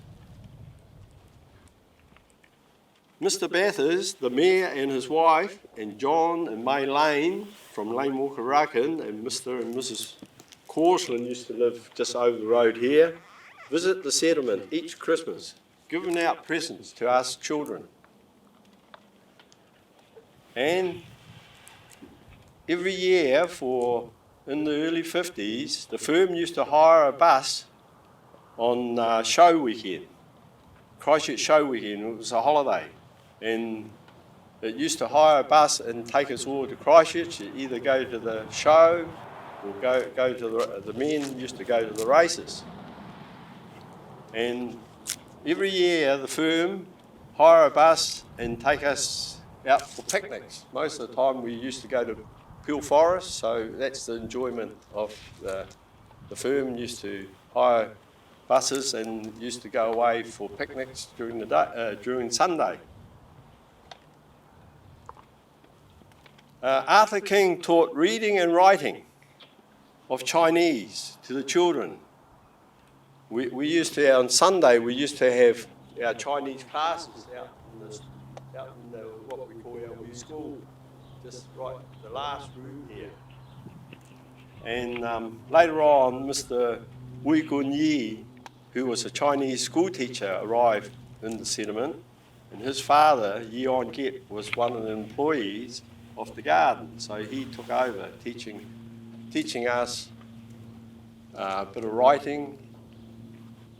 Mr. Bathurst, the mayor and his wife, and John and May Lane from Lane Walker Rakan, and Mr. and Mrs. Corsland used to live just over the road here, visit the settlement each Christmas, giving out presents to us children. And every year in the early 50s, the firm used to hire a bus on show weekend, Christchurch show weekend. It was a holiday. And it used to hire a bus and take us all to Christchurch, either go to the show or go to the men used to go to the races. And every year the firm hire a bus and take us out for picnics. Most of the time we used to go to Peel Forest, so that's the enjoyment of the firm used to hire buses and used to go away for picnics during the day, during Sunday. Arthur King taught reading and writing of Chinese to the children. We used to, on Sunday, we used to have our Chinese classes out in what we call our new school, just right, the last room here. And later on, Mr. Wui Kun Yi, who was a Chinese school teacher, arrived in the settlement, and his father, Yi On Get, was one of the employees of the garden, so he took over teaching us a bit of writing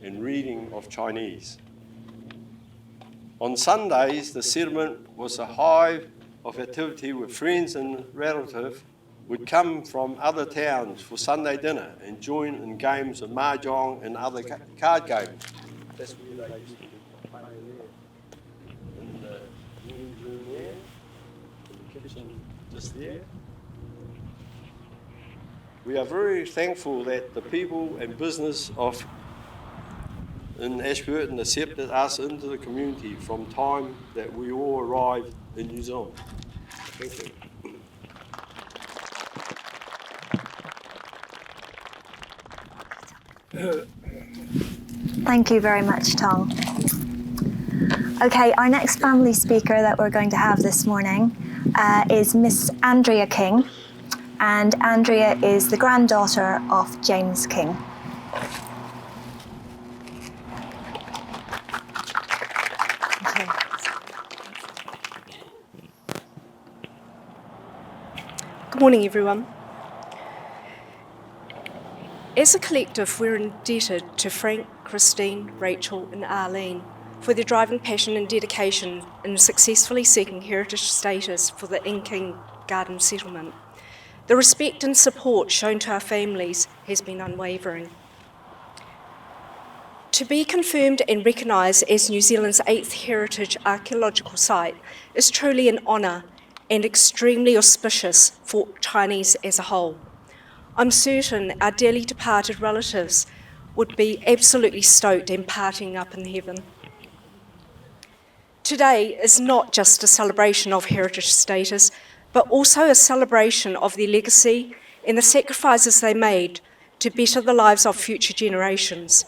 and reading of Chinese. On Sundays, the settlement was a hive of activity where friends and relatives would come from other towns for Sunday dinner and join in games of mahjong and other card games. That's where they used to play there. In the men's room there, in the kitchen just there. We are very thankful that the people and business in Ashburton accepted us into the community from time that we all arrived in New Zealand. Thank you. Thank you very much, Tom. Okay, our next family speaker that we're going to have this morning is Miss Andrea King, and Andrea is the granddaughter of James King. Good morning, everyone. As a collective, we're indebted to Frank, Christine, Rachel, and Arlene for their driving passion and dedication in successfully seeking heritage status for the Inking Garden settlement. The respect and support shown to our families has been unwavering. To be confirmed and recognised as New Zealand's 8th heritage archaeological site is truly an honour and extremely auspicious for Chinese as a whole. I'm certain our dearly departed relatives would be absolutely stoked and partying up in heaven. Today is not just a celebration of heritage status, but also a celebration of their legacy and the sacrifices they made to better the lives of future generations.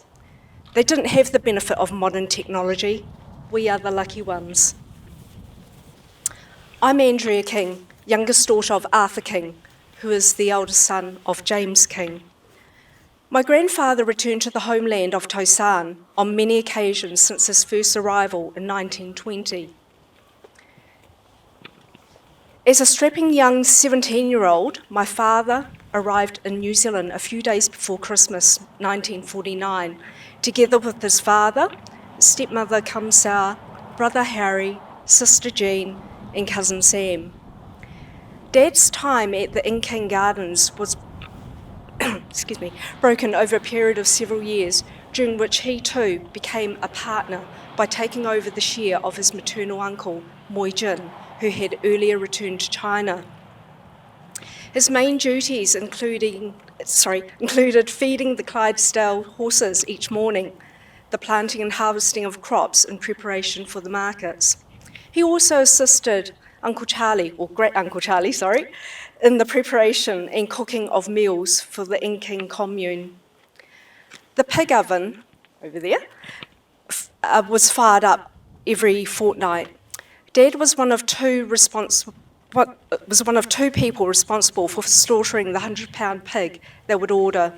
They didn't have the benefit of modern technology. We are the lucky ones. I'm Andrea King, youngest daughter of Arthur King, who is the eldest son of James King. My grandfather returned to the homeland of Tosan on many occasions since his first arrival in 1920. As a strapping young 17-year-old, my father arrived in New Zealand a few days before Christmas 1949, together with his father, stepmother Kamsar, brother Harry, sister Jean, and cousin Sam. Dad's time at the Inking Gardens was broken over a period of several years, during which he too became a partner by taking over the share of his maternal uncle, Heijden, who had earlier returned to China. His main duties included feeding the Clydesdale horses each morning, the planting and harvesting of crops in preparation for the markets. He also assisted Uncle Charlie, or Great Uncle Charlie, in the preparation and cooking of meals for the Inking commune. The pig oven, over there, was fired up every fortnight. Dad was one of two people responsible for slaughtering the 100-pound pig they would order.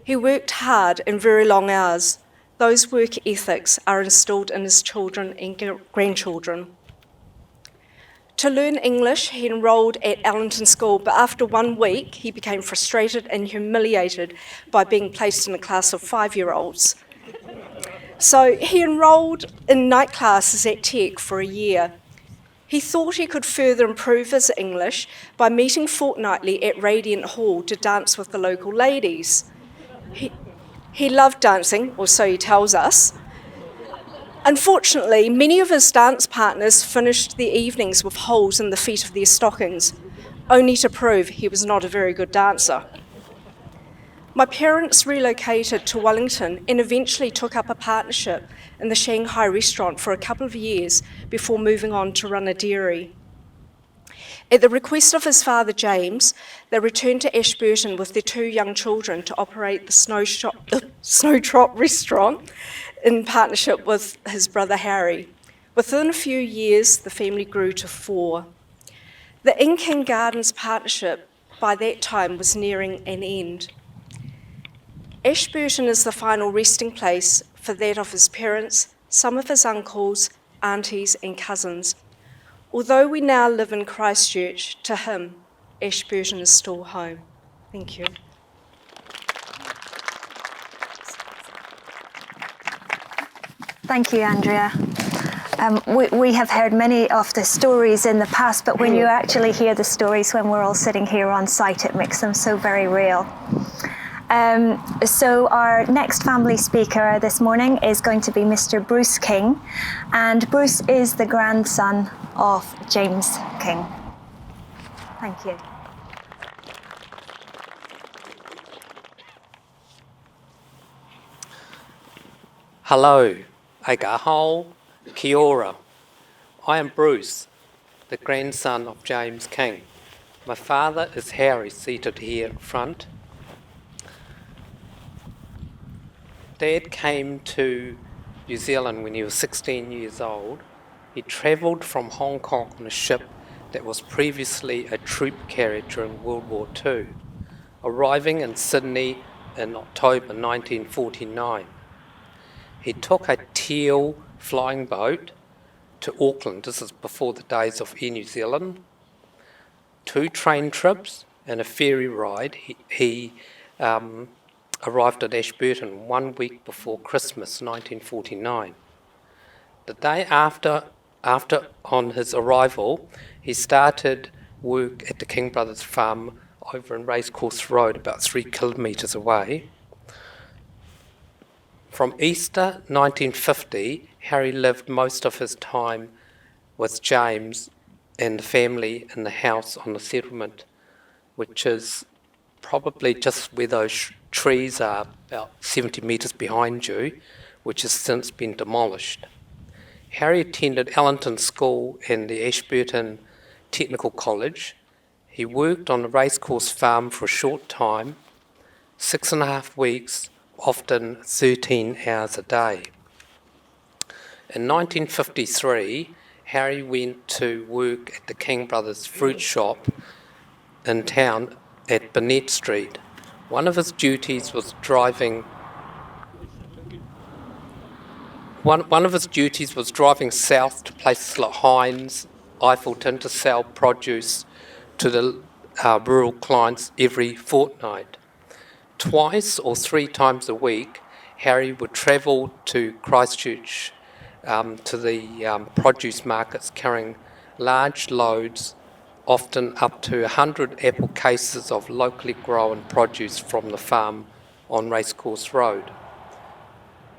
He worked hard and very long hours. Those work ethics are instilled in his children and grandchildren. To learn English, he enrolled at Allenton School, but after 1 week, he became frustrated and humiliated by being placed in a class of 5-year-olds. So he enrolled in night classes at Tech for a year. He thought he could further improve his English by meeting fortnightly at Radiant Hall to dance with the local ladies. He loved dancing, or so he tells us. Unfortunately, many of his dance partners finished their evenings with holes in the feet of their stockings, only to prove he was not a very good dancer. My parents relocated to Wellington and eventually took up a partnership in the Shanghai restaurant for a couple of years before moving on to run a dairy. At the request of his father, James, they returned to Ashburton with their 2 young children to operate the Snowdrop restaurant in partnership with his brother Harry. Within a few years, the family grew to 4. The King Gardens partnership by that time was nearing an end. Ashburton is the final resting place for that of his parents, some of his uncles, aunties and cousins. Although we now live in Christchurch, to him, Ashburton is still home. Thank you. Thank you, Andrea. We have heard many of the stories in the past, but when you actually hear the stories when we're all sitting here on site, it makes them so very real. So our next family speaker this morning is going to be Mr. Bruce King, and Bruce is the grandson of James King. Thank you. Hello, Aigahao, kia ora. I am Bruce, the grandson of James King. My father is Harry, seated here in front. Dad came to New Zealand when he was 16 years old. He travelled from Hong Kong on a ship that was previously a troop carrier during World War II, arriving in Sydney in October 1949. He took a teal flying boat to Auckland. This is before the days of Air New Zealand. 2 train trips and a ferry ride. He arrived at Ashburton 1 week before Christmas 1949. The day after on his arrival, he started work at the King Brothers farm over in Racecourse Road, about 3 kilometres away. From Easter 1950, Harry lived most of his time with James and the family in the house on the settlement, which is probably just where those trees are, about 70 metres behind you, which has since been demolished. Harry attended Allenton School and the Ashburton Technical College. He worked on the Racecourse farm for a short time, 6.5 weeks, often 13 hours a day. In 1953, Harry went to work at the King Brothers fruit shop in town at Burnett Street. One of his duties was driving south to places like Heiden, Eiffelton to sell produce to the rural clients every fortnight. 2 or 3 times a week, Harry would travel to Christchurch to the produce markets carrying large loads, often up to 100 apple cases of locally grown produce from the farm on Racecourse Road.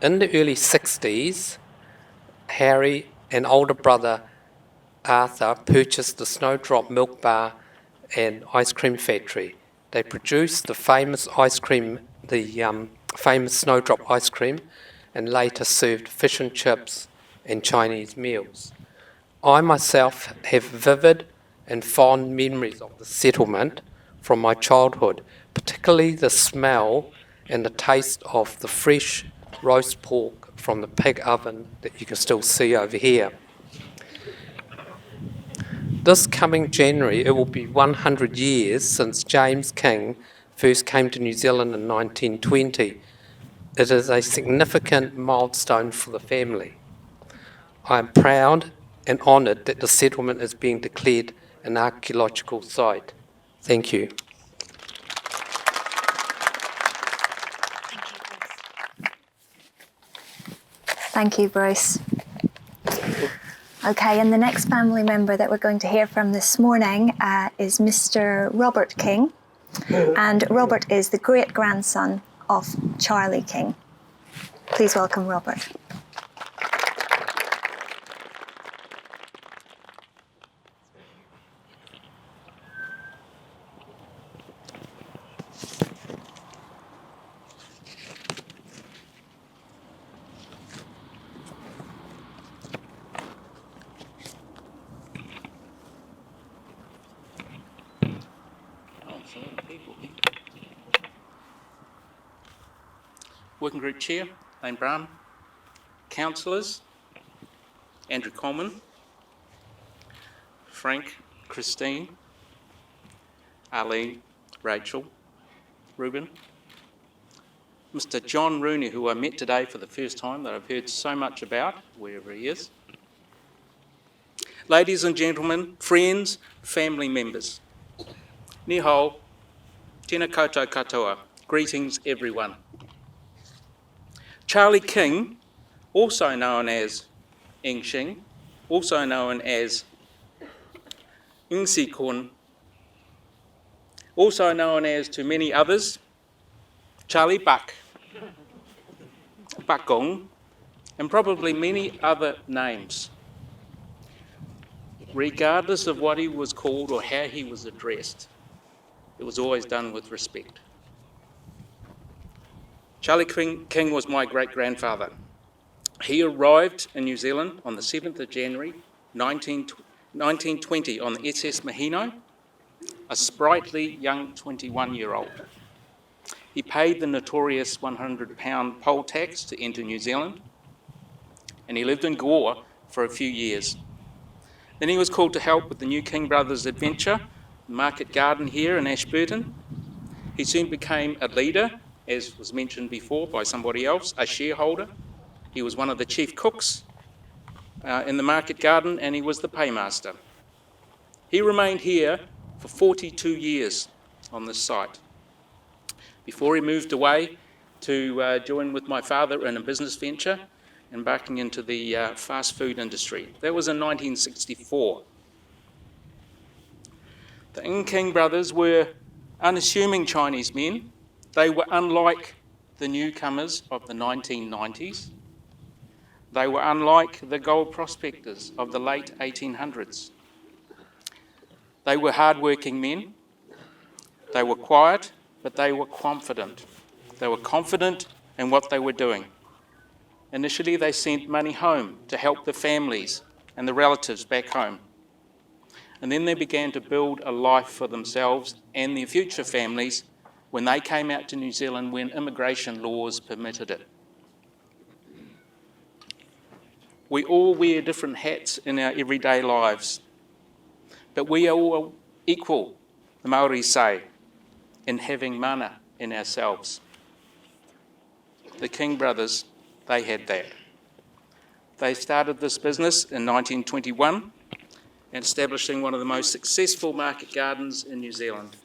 In the early 60s, Harry and older brother Arthur purchased the Snowdrop Milk Bar and Ice Cream Factory. They produced the famous famous Snowdrop ice cream, and later served fish and chips and Chinese meals. I myself have vivid and fond memories of the settlement from my childhood, particularly the smell and the taste of the fresh roast pork from the pig oven that you can still see over here. This coming January, it will be 100 years since James King first came to New Zealand in 1920. It is a significant milestone for the family. I am proud and honoured that the settlement is being declared an archaeological site. Thank you. Thank you, Bruce. Okay, and the next family member that we're going to hear from this morning is Mr. Robert King. And Robert is the great-grandson of Charlie King. Please welcome Robert. Working Group Chair, Lane Brown, councillors, Andrew Coleman, Frank, Christine, Arlene, Rachel, Ruben, Mr. John Rooney, who I met today for the first time, that I've heard so much about, wherever he is. Ladies and gentlemen, friends, family members, ni hao, tēnā koutou katoa, greetings everyone. Charlie King, also known as Eng Shing, also known as Ng Si Kun, also known as to many others, Charlie Buck, Bakong, and probably many other names. Regardless of what he was called or how he was addressed, it was always done with respect. Charlie King was my great-grandfather. He arrived in New Zealand on the 7th of January 1920 on the SS Mahino, a sprightly young 21-year-old. He paid the notorious £100 poll tax to enter New Zealand, and he lived in Gore for a few years. Then he was called to help with the new King Brothers adventure, market garden here in Ashburton. He soon became a leader, as was mentioned before by somebody else, a shareholder. He was one of the chief cooks in the market garden, and he was the paymaster. He remained here for 42 years on this site before he moved away to join with my father in a business venture, embarking into the fast food industry. That was in 1964. The Ng King brothers were unassuming Chinese men. They were unlike the newcomers of the 1990s. They were unlike the gold prospectors of the late 1800s. They were hard-working men. They were quiet, but they were confident. They were confident in what they were doing. Initially, they sent money home to help the families and the relatives back home. And then they began to build a life for themselves and their future families when they came out to New Zealand when immigration laws permitted it. We all wear different hats in our everyday lives, but we are all equal, the Māori say, in having mana in ourselves. The King brothers, they had that. They started this business in 1921 and establishing one of the most successful market gardens in New Zealand.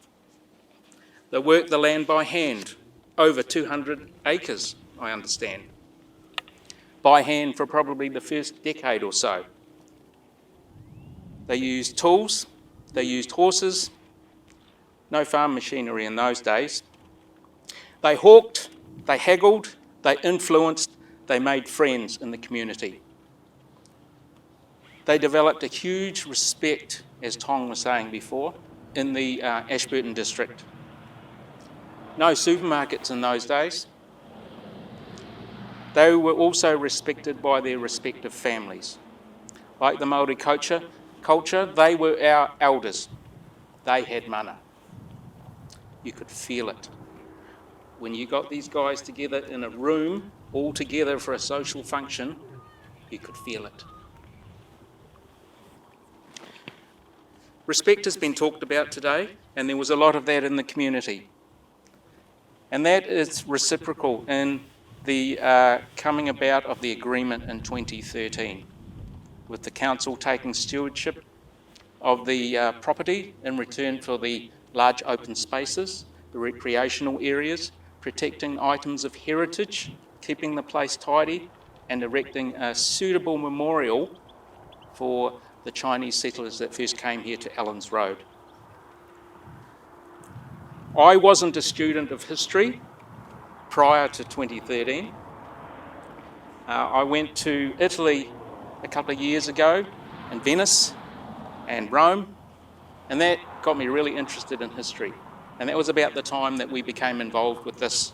They worked the land by hand, over 200 acres, I understand, by hand for probably the first decade or so. They used tools, they used horses, no farm machinery in those days. They hawked, they haggled, they influenced, they made friends in the community. They developed a huge respect, as Tong was saying before, in the Ashburton district. No supermarkets in those days. They were also respected by their respective families. Like the Māori culture, they were our elders. They had mana. You could feel it. When you got these guys together in a room, all together for a social function, you could feel it. Respect has been talked about today, and there was a lot of that in the community. And that is reciprocal in the coming about of the agreement in 2013, with the council taking stewardship of the property in return for the large open spaces, the recreational areas, protecting items of heritage, keeping the place tidy, and erecting a suitable memorial for the Chinese settlers that first came here to Allens Road. I wasn't a student of history prior to 2013. I went to Italy a couple of years ago, in Venice and Rome, and that got me really interested in history. And that was about the time that we became involved with this,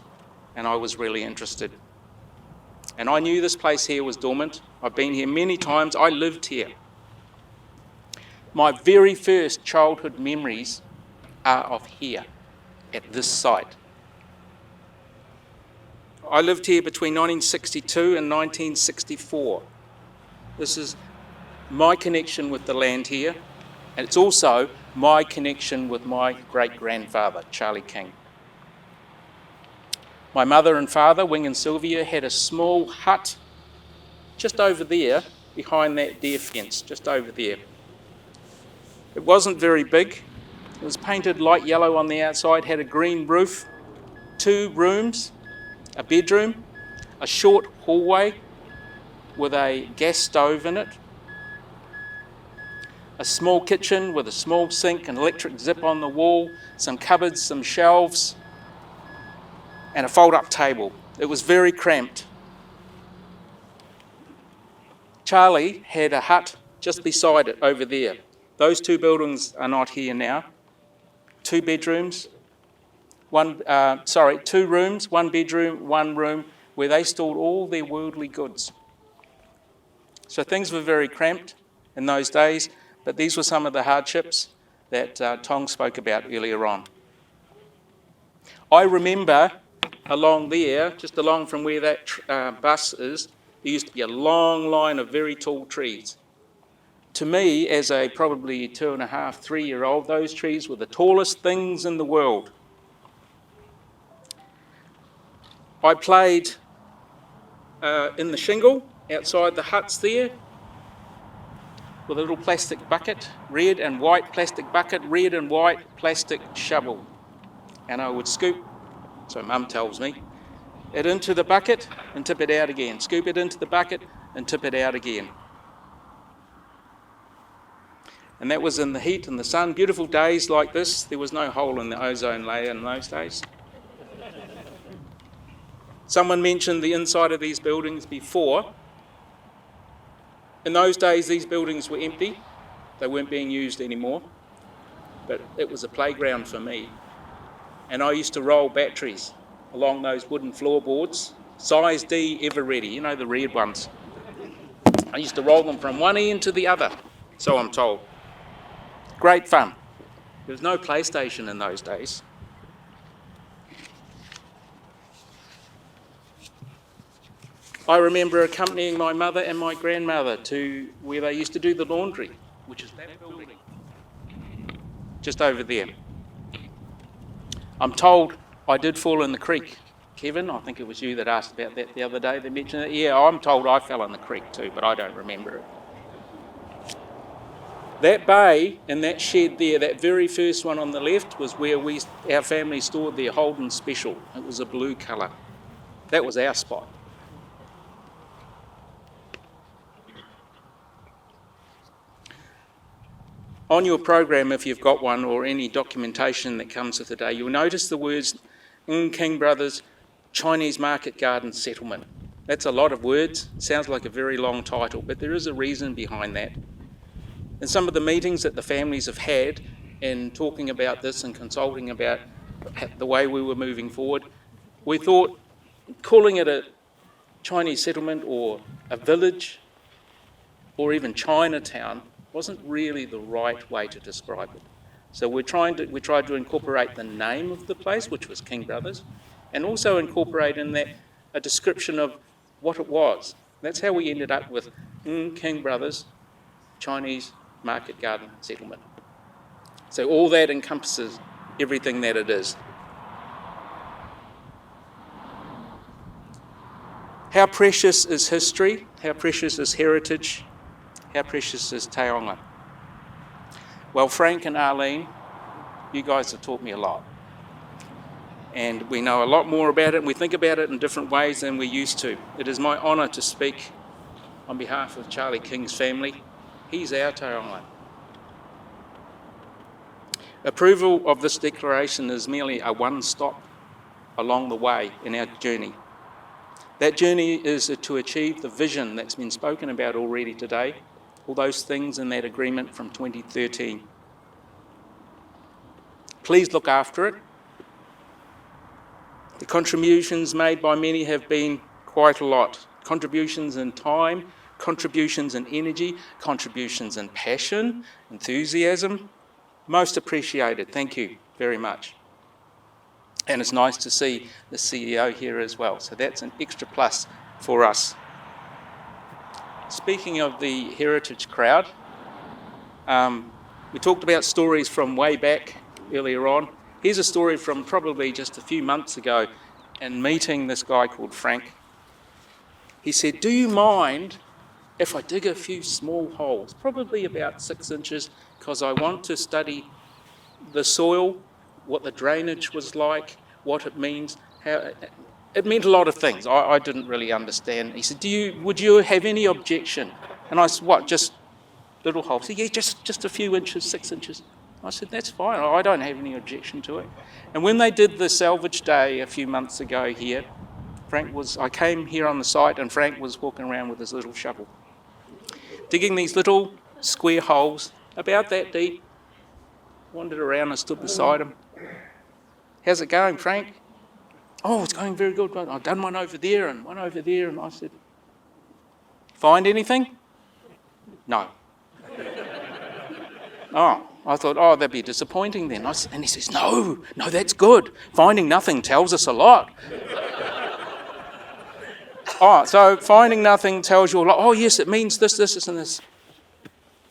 and I was really interested. And I knew this place here was dormant. I've been here many times. I lived here. My very first childhood memories are of here, at this site. I lived here between 1962 and 1964. This is my connection with the land here, and it's also my connection with my great-grandfather, Charlie King. My mother and father, Wing and Sylvia, had a small hut just over there, behind that deer fence, just over there. It wasn't very big. It was painted light yellow on the outside, had a green roof, 2 rooms, a bedroom, a short hallway with a gas stove in it, a small kitchen with a small sink, an electric zip on the wall, some cupboards, some shelves, and a fold-up table. It was very cramped. Charlie had a hut just beside it over there. Those 2 buildings are not here now. 2 bedrooms, 2 rooms, 1 bedroom, 1 room, where they stored all their worldly goods. So things were very cramped in those days, but these were some of the hardships that Tong spoke about earlier on. I remember along there, just along from where that bus is, there used to be a long line of very tall trees. To me, as a probably 2.5, 3-year-old, those trees were the tallest things in the world. I played in the shingle outside the huts there with a little plastic bucket, red and white plastic bucket, red and white plastic shovel. And I would scoop, so Mum tells me, it into the bucket and tip it out again. Scoop it into the bucket and tip it out again. And that was in the heat and the sun. Beautiful days like this. There was no hole in the ozone layer in those days. Someone mentioned the inside of these buildings before. In those days, these buildings were empty. They weren't being used anymore. But it was a playground for me. And I used to roll batteries along those wooden floorboards, size D, ever ready, you know, the red ones. I used to roll them from one end to the other, so I'm told. Great fun. There was no PlayStation in those days. I remember accompanying my mother and my grandmother to where they used to do the laundry, which is that building, just over there. I'm told I did fall in the creek. Kevin, I think it was you that asked about that the other day. They mentioned it. Yeah, I'm told I fell in the creek too, but I don't remember it. That bay and that shed there, that very first one on the left, was where our family stored their Heiden special. It was a blue colour. That was our spot. On your program, if you've got one, or any documentation that comes with the day, you'll notice the words King Brothers Chinese Market Garden Settlement. That's a lot of words. Sounds like a very long title, but there is a reason behind that. In some of the meetings that the families have had in talking about this and consulting about the way we were moving forward, we thought calling it a Chinese settlement or a village or even Chinatown wasn't really the right way to describe it. So we tried to incorporate the name of the place, which was King Brothers, and also incorporate in that a description of what it was. That's how we ended up with King Brothers Chinese Market Garden Settlement. So all that encompasses everything that it is. How precious is history? How precious is heritage? How precious is Taonga? Well, Frank and Arlene, you guys have taught me a lot. And we know a lot more about it, and we think about it in different ways than we used to. It is my honour to speak on behalf of Charlie King's family. He's our Taonga. Approval of this declaration is merely a one-stop along the way in our journey. That journey is to achieve the vision that's been spoken about already today, all those things in that agreement from 2013. Please look after it. The contributions made by many have been quite a lot. Contributions in time, contributions in energy, contributions in passion, enthusiasm. Most appreciated. Thank you very much. And it's nice to see the CEO here as well. So that's an extra plus for us. speaking of the heritage crowd, we talked about stories from way back earlier on. Here's a story from probably just a few months ago and meeting this guy called Frank. He said, do you mind if I dig a few small holes, probably about 6 inches, because I want to study the soil, what the drainage was like, what it means, how it meant a lot of things. I didn't really understand. He said, would you have any objection? And I said, what, just little holes? He said, yeah, just a few inches, 6 inches. I said, that's fine, I don't have any objection to it. And when they did the salvage day a few months ago here, I came here on the site and Frank was walking around with his little shovel, digging these little square holes, about that deep. Wandered around and stood beside him. How's it going, Frank? Oh, it's going very good. I've done one over there and one over there. And I said, find anything? No. Oh, I thought, that'd be disappointing then. And he says, no, that's good. Finding nothing tells us a lot. So finding nothing tells you a lot. Oh, yes, it means this, and this.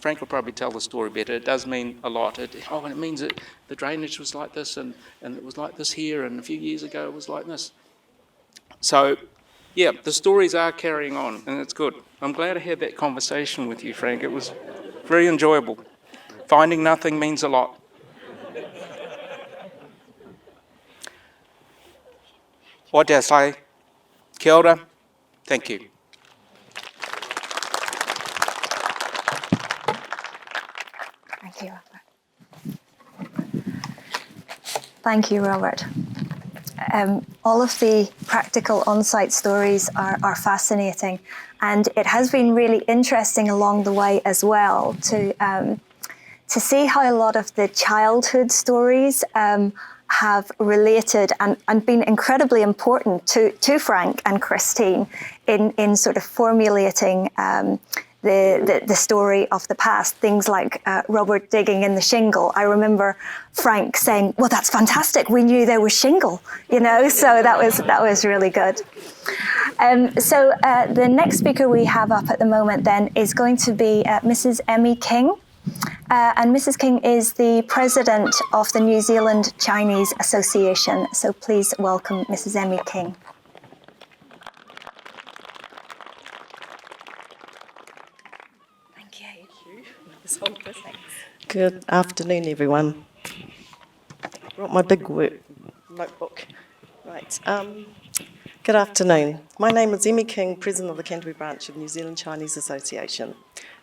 Frank will probably tell the story better. It does mean a lot. And it means that the drainage was like this, and it was like this here, and a few years ago it was like this. So, yeah, the stories are carrying on, and it's good. I'm glad I had that conversation with you, Frank. It was very enjoyable. Finding nothing means a lot. What did I say? Kia ora. Thank you. Thank you, Robert. Thank you, Robert. All of the practical on-site stories are fascinating, and it has been really interesting along the way as well to see how a lot of the childhood stories have related and been incredibly important to Frank and Christine in sort of formulating the story of the past. Things like Robert digging in the shingle. I remember Frank saying, well, that's fantastic. We knew there was shingle, so that was really good. So the next speaker we have up at the moment then is going to be Mrs. Emmy King. And Mrs. King is the president of the New Zealand Chinese Association. So please welcome Mrs. Emmy King. Good afternoon, everyone. Brought my big work notebook. Right. Good afternoon. My name is Emmy King, President of the Canterbury branch of New Zealand Chinese Association.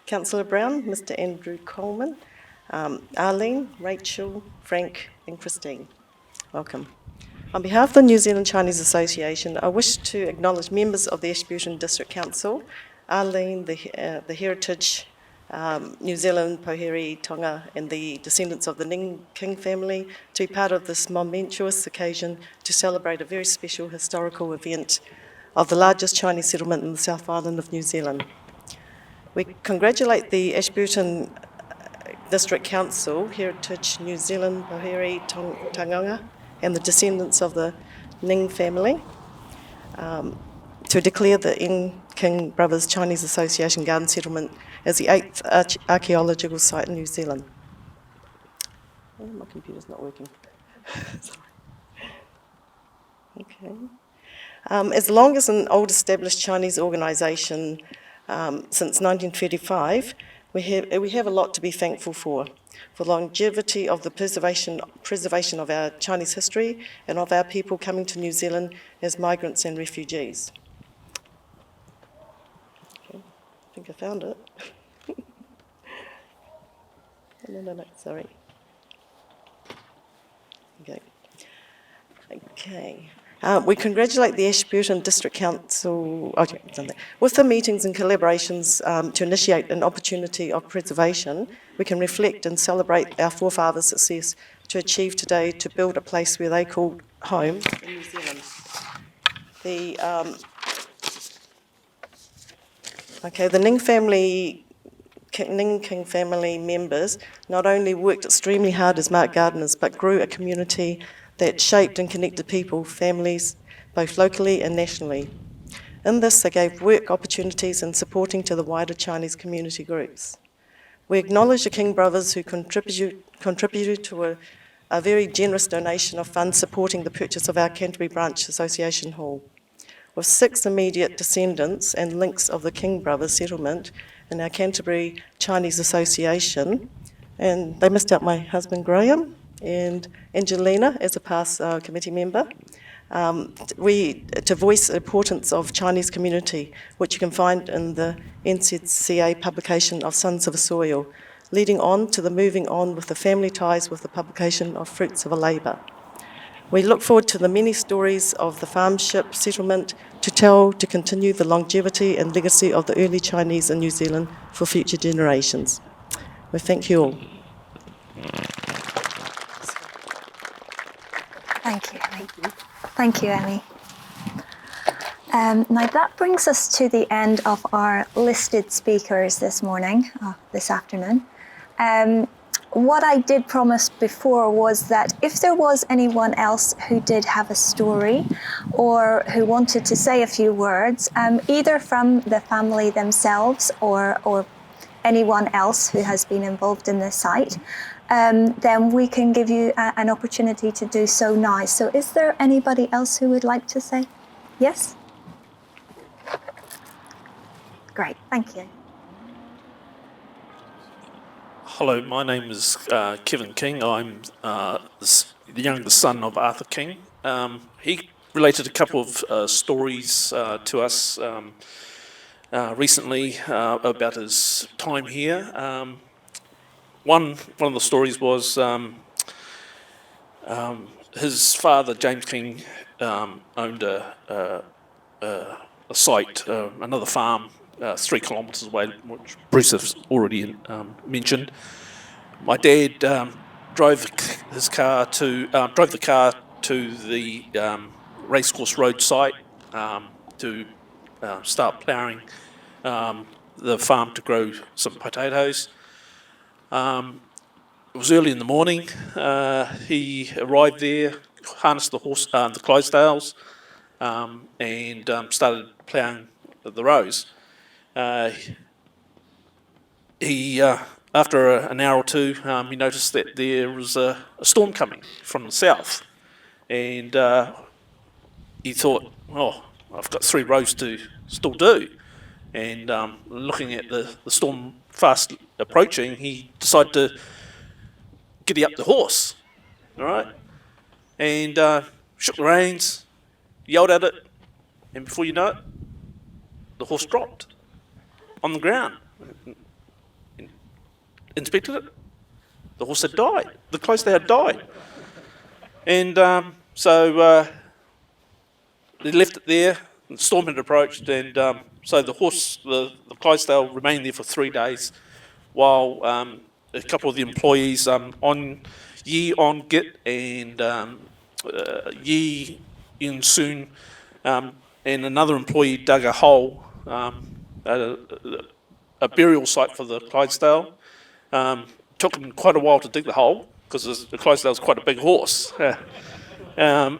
Councillor Brown, Mr. Andrew Coleman, Arlene, Rachel, Frank and Christine. Welcome. On behalf of the New Zealand Chinese Association, I wish to acknowledge members of the Ashburton District Council, Arlene, the Heritage, New Zealand, Pouhere, Taonga, and the descendants of the Ning King family to be part of this momentous occasion to celebrate a very special historical event of the largest Chinese settlement in the South Island of New Zealand. We congratulate the Ashburton District Council, Heritage New Zealand, Pouhere, Taonga, and the descendants of the Ning family to declare the King Brothers Chinese Association Garden Settlement as the 8th archaeological site in New Zealand. Oh, my computer's not working. Sorry. Okay. As the longest and old established Chinese organisation since 1935, we have a lot to be thankful for the longevity of the preservation of our Chinese history and of our people coming to New Zealand as migrants and refugees. Okay. I think I found it. No, sorry. Okay. We congratulate the Ashburton District Council with the meetings and collaborations to initiate an opportunity of preservation. We can reflect and celebrate our forefathers' success to achieve today to build a place where they called home in New Zealand. The Ning King family members not only worked extremely hard as market gardeners, but grew a community that shaped and connected people, families, both locally and nationally. In this, they gave work opportunities and supporting to the wider Chinese community groups. We acknowledge the King brothers who contributed to a very generous donation of funds supporting the purchase of our Canterbury Branch Association Hall. With 6 immediate descendants and links of the King brothers settlement in our Canterbury Chinese Association, and they missed out my husband Graham and Angelina as a past committee member, to voice the importance of Chinese community, which you can find in the NZCA publication of Sons of the Soil, leading on to the moving on with the family ties with the publication of Fruits of a Labour. We look forward to the many stories of the farm ship settlement to tell, to continue the longevity and legacy of the early Chinese in New Zealand for future generations. We thank you all. Thank you, Emmy. Thank you, Emmy. Now that brings us to the end of our listed speakers this afternoon. What I did promise before was that if there was anyone else who did have a story or who wanted to say a few words, either from the family themselves or anyone else who has been involved in the site, then we can give you an opportunity to do so now. So is there anybody else who would like to say? Yes? Great, thank you. Hello, my name is Kevin King. I'm the youngest son of Arthur King. He related a couple of stories to us recently about his time here. One of the stories was his father, James King, owned a site, another farm, 3 kilometres away, which Bruce has already mentioned. My dad drove the car to the Racecourse Road site to start ploughing the farm to grow some potatoes. It was early in the morning. He arrived there, harnessed the horse, the Clydesdales, and started ploughing the rows. After an hour or two, he noticed that there was a storm coming from the south, and he thought, "Oh, I've got 3 rows to still do." And looking at the storm fast approaching, he decided to giddy up the horse, all right, and shook the reins, yelled at it, and before you know it, the horse dropped on the ground. Inspected it. The horse had died. The Clydesdale had died. And so they left it there. The storm had approached, and so the horse, the Clydesdale, remained there for 3 days, while a couple of the employees on Git and Yi in Soon, and another employee dug a hole, a burial site for the Clydesdale. Took them quite a while to dig the hole because the Clydesdale's quite a big horse, and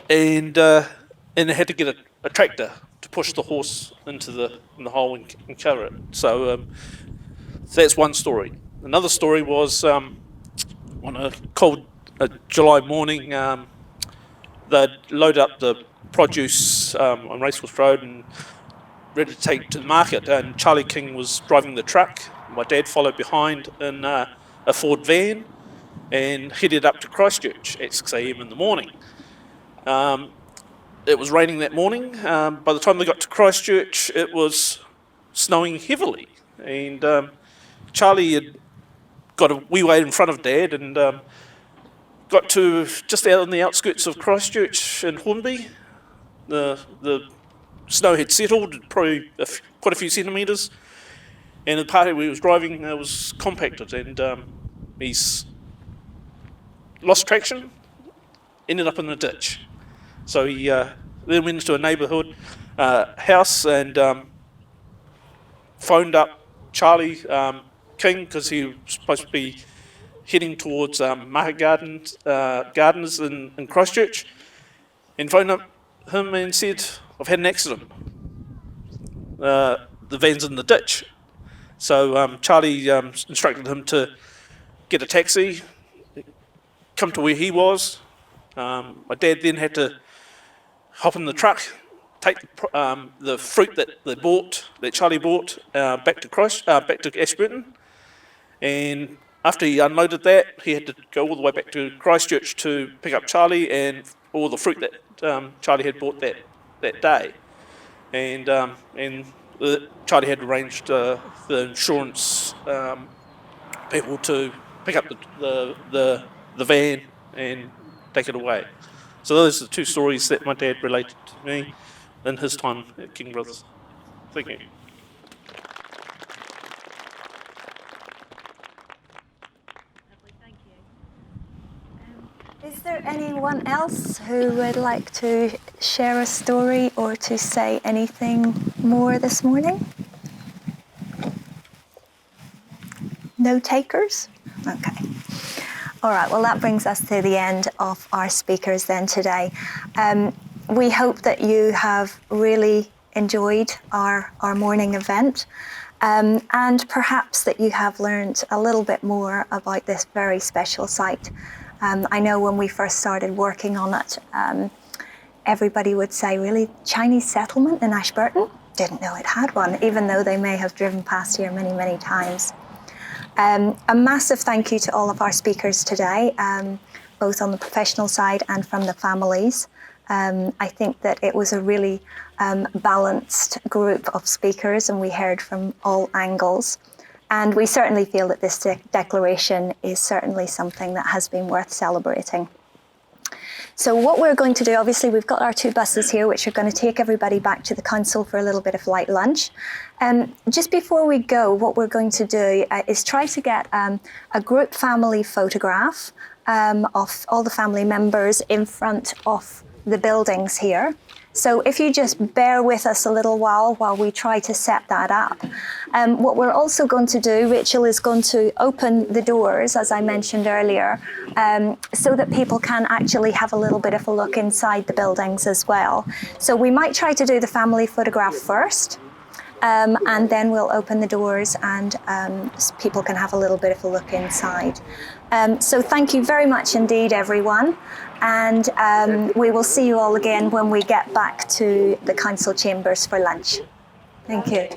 they had to get a tractor to push the horse into the hole and cover it. So that's one story. Another story was on a cold July morning, they'd load up the produce on Racecourse Road and ready to take to the market, and Charlie King was driving the truck. My dad followed behind in a Ford van and headed up to Christchurch at 6 a.m. in the morning. It was raining that morning. By the time they got to Christchurch, it was snowing heavily, and Charlie had got a wee way in front of Dad and got to just out on the outskirts of Christchurch in Hornby. The snow had settled, probably quite a few centimetres, and the part where he was driving was compacted, and he's lost traction, ended up in a ditch. So he then went into a neighbourhood house and phoned up Charlie King, because he was supposed to be heading towards Maha Gardeners in Christchurch, and phoned up him and said, "I've had an accident. the van's in the ditch. So Charlie instructed him to get a taxi, come to where he was. My dad then had to hop in the truck, take the fruit that Charlie bought, back to Ashburton, and after he unloaded that, he had to go all the way back to Christchurch to pick up Charlie and all the fruit that Charlie had bought that day, and Charlie had arranged the insurance people to pick up the van and take it away. So those are the two stories that my dad related to me in his time at King Brothers. Thank you. Is there anyone else who would like to share a story or to say anything more this morning? No takers? Okay. All right, well, that brings us to the end of our speakers then today. We hope that you have really enjoyed our morning event, and perhaps that you have learned a little bit more about this very special site. I know when we first started working on it, everybody would say, really, Chinese settlement in Ashburton? Didn't know it had one, even though they may have driven past here many, many times. A massive thank you to all of our speakers today, both on the professional side and from the families. I think that it was a really balanced group of speakers, and we heard from all angles. And we certainly feel that this declaration is certainly something that has been worth celebrating. So what we're going to do, obviously we've got our 2 buses here which are going to take everybody back to the council for a little bit of light lunch. Just before we go, what we're going to do is try to get a group family photograph of all the family members in front of the buildings here. So if you just bear with us a little while we try to set that up. What we're also going to do, Rachel is going to open the doors, as I mentioned earlier, so that people can actually have a little bit of a look inside the buildings as well. So we might try to do the family photograph first, and then we'll open the doors and people can have a little bit of a look inside. So thank you very much indeed, everyone. And we will see you all again when we get back to the council chambers for lunch. Thank you.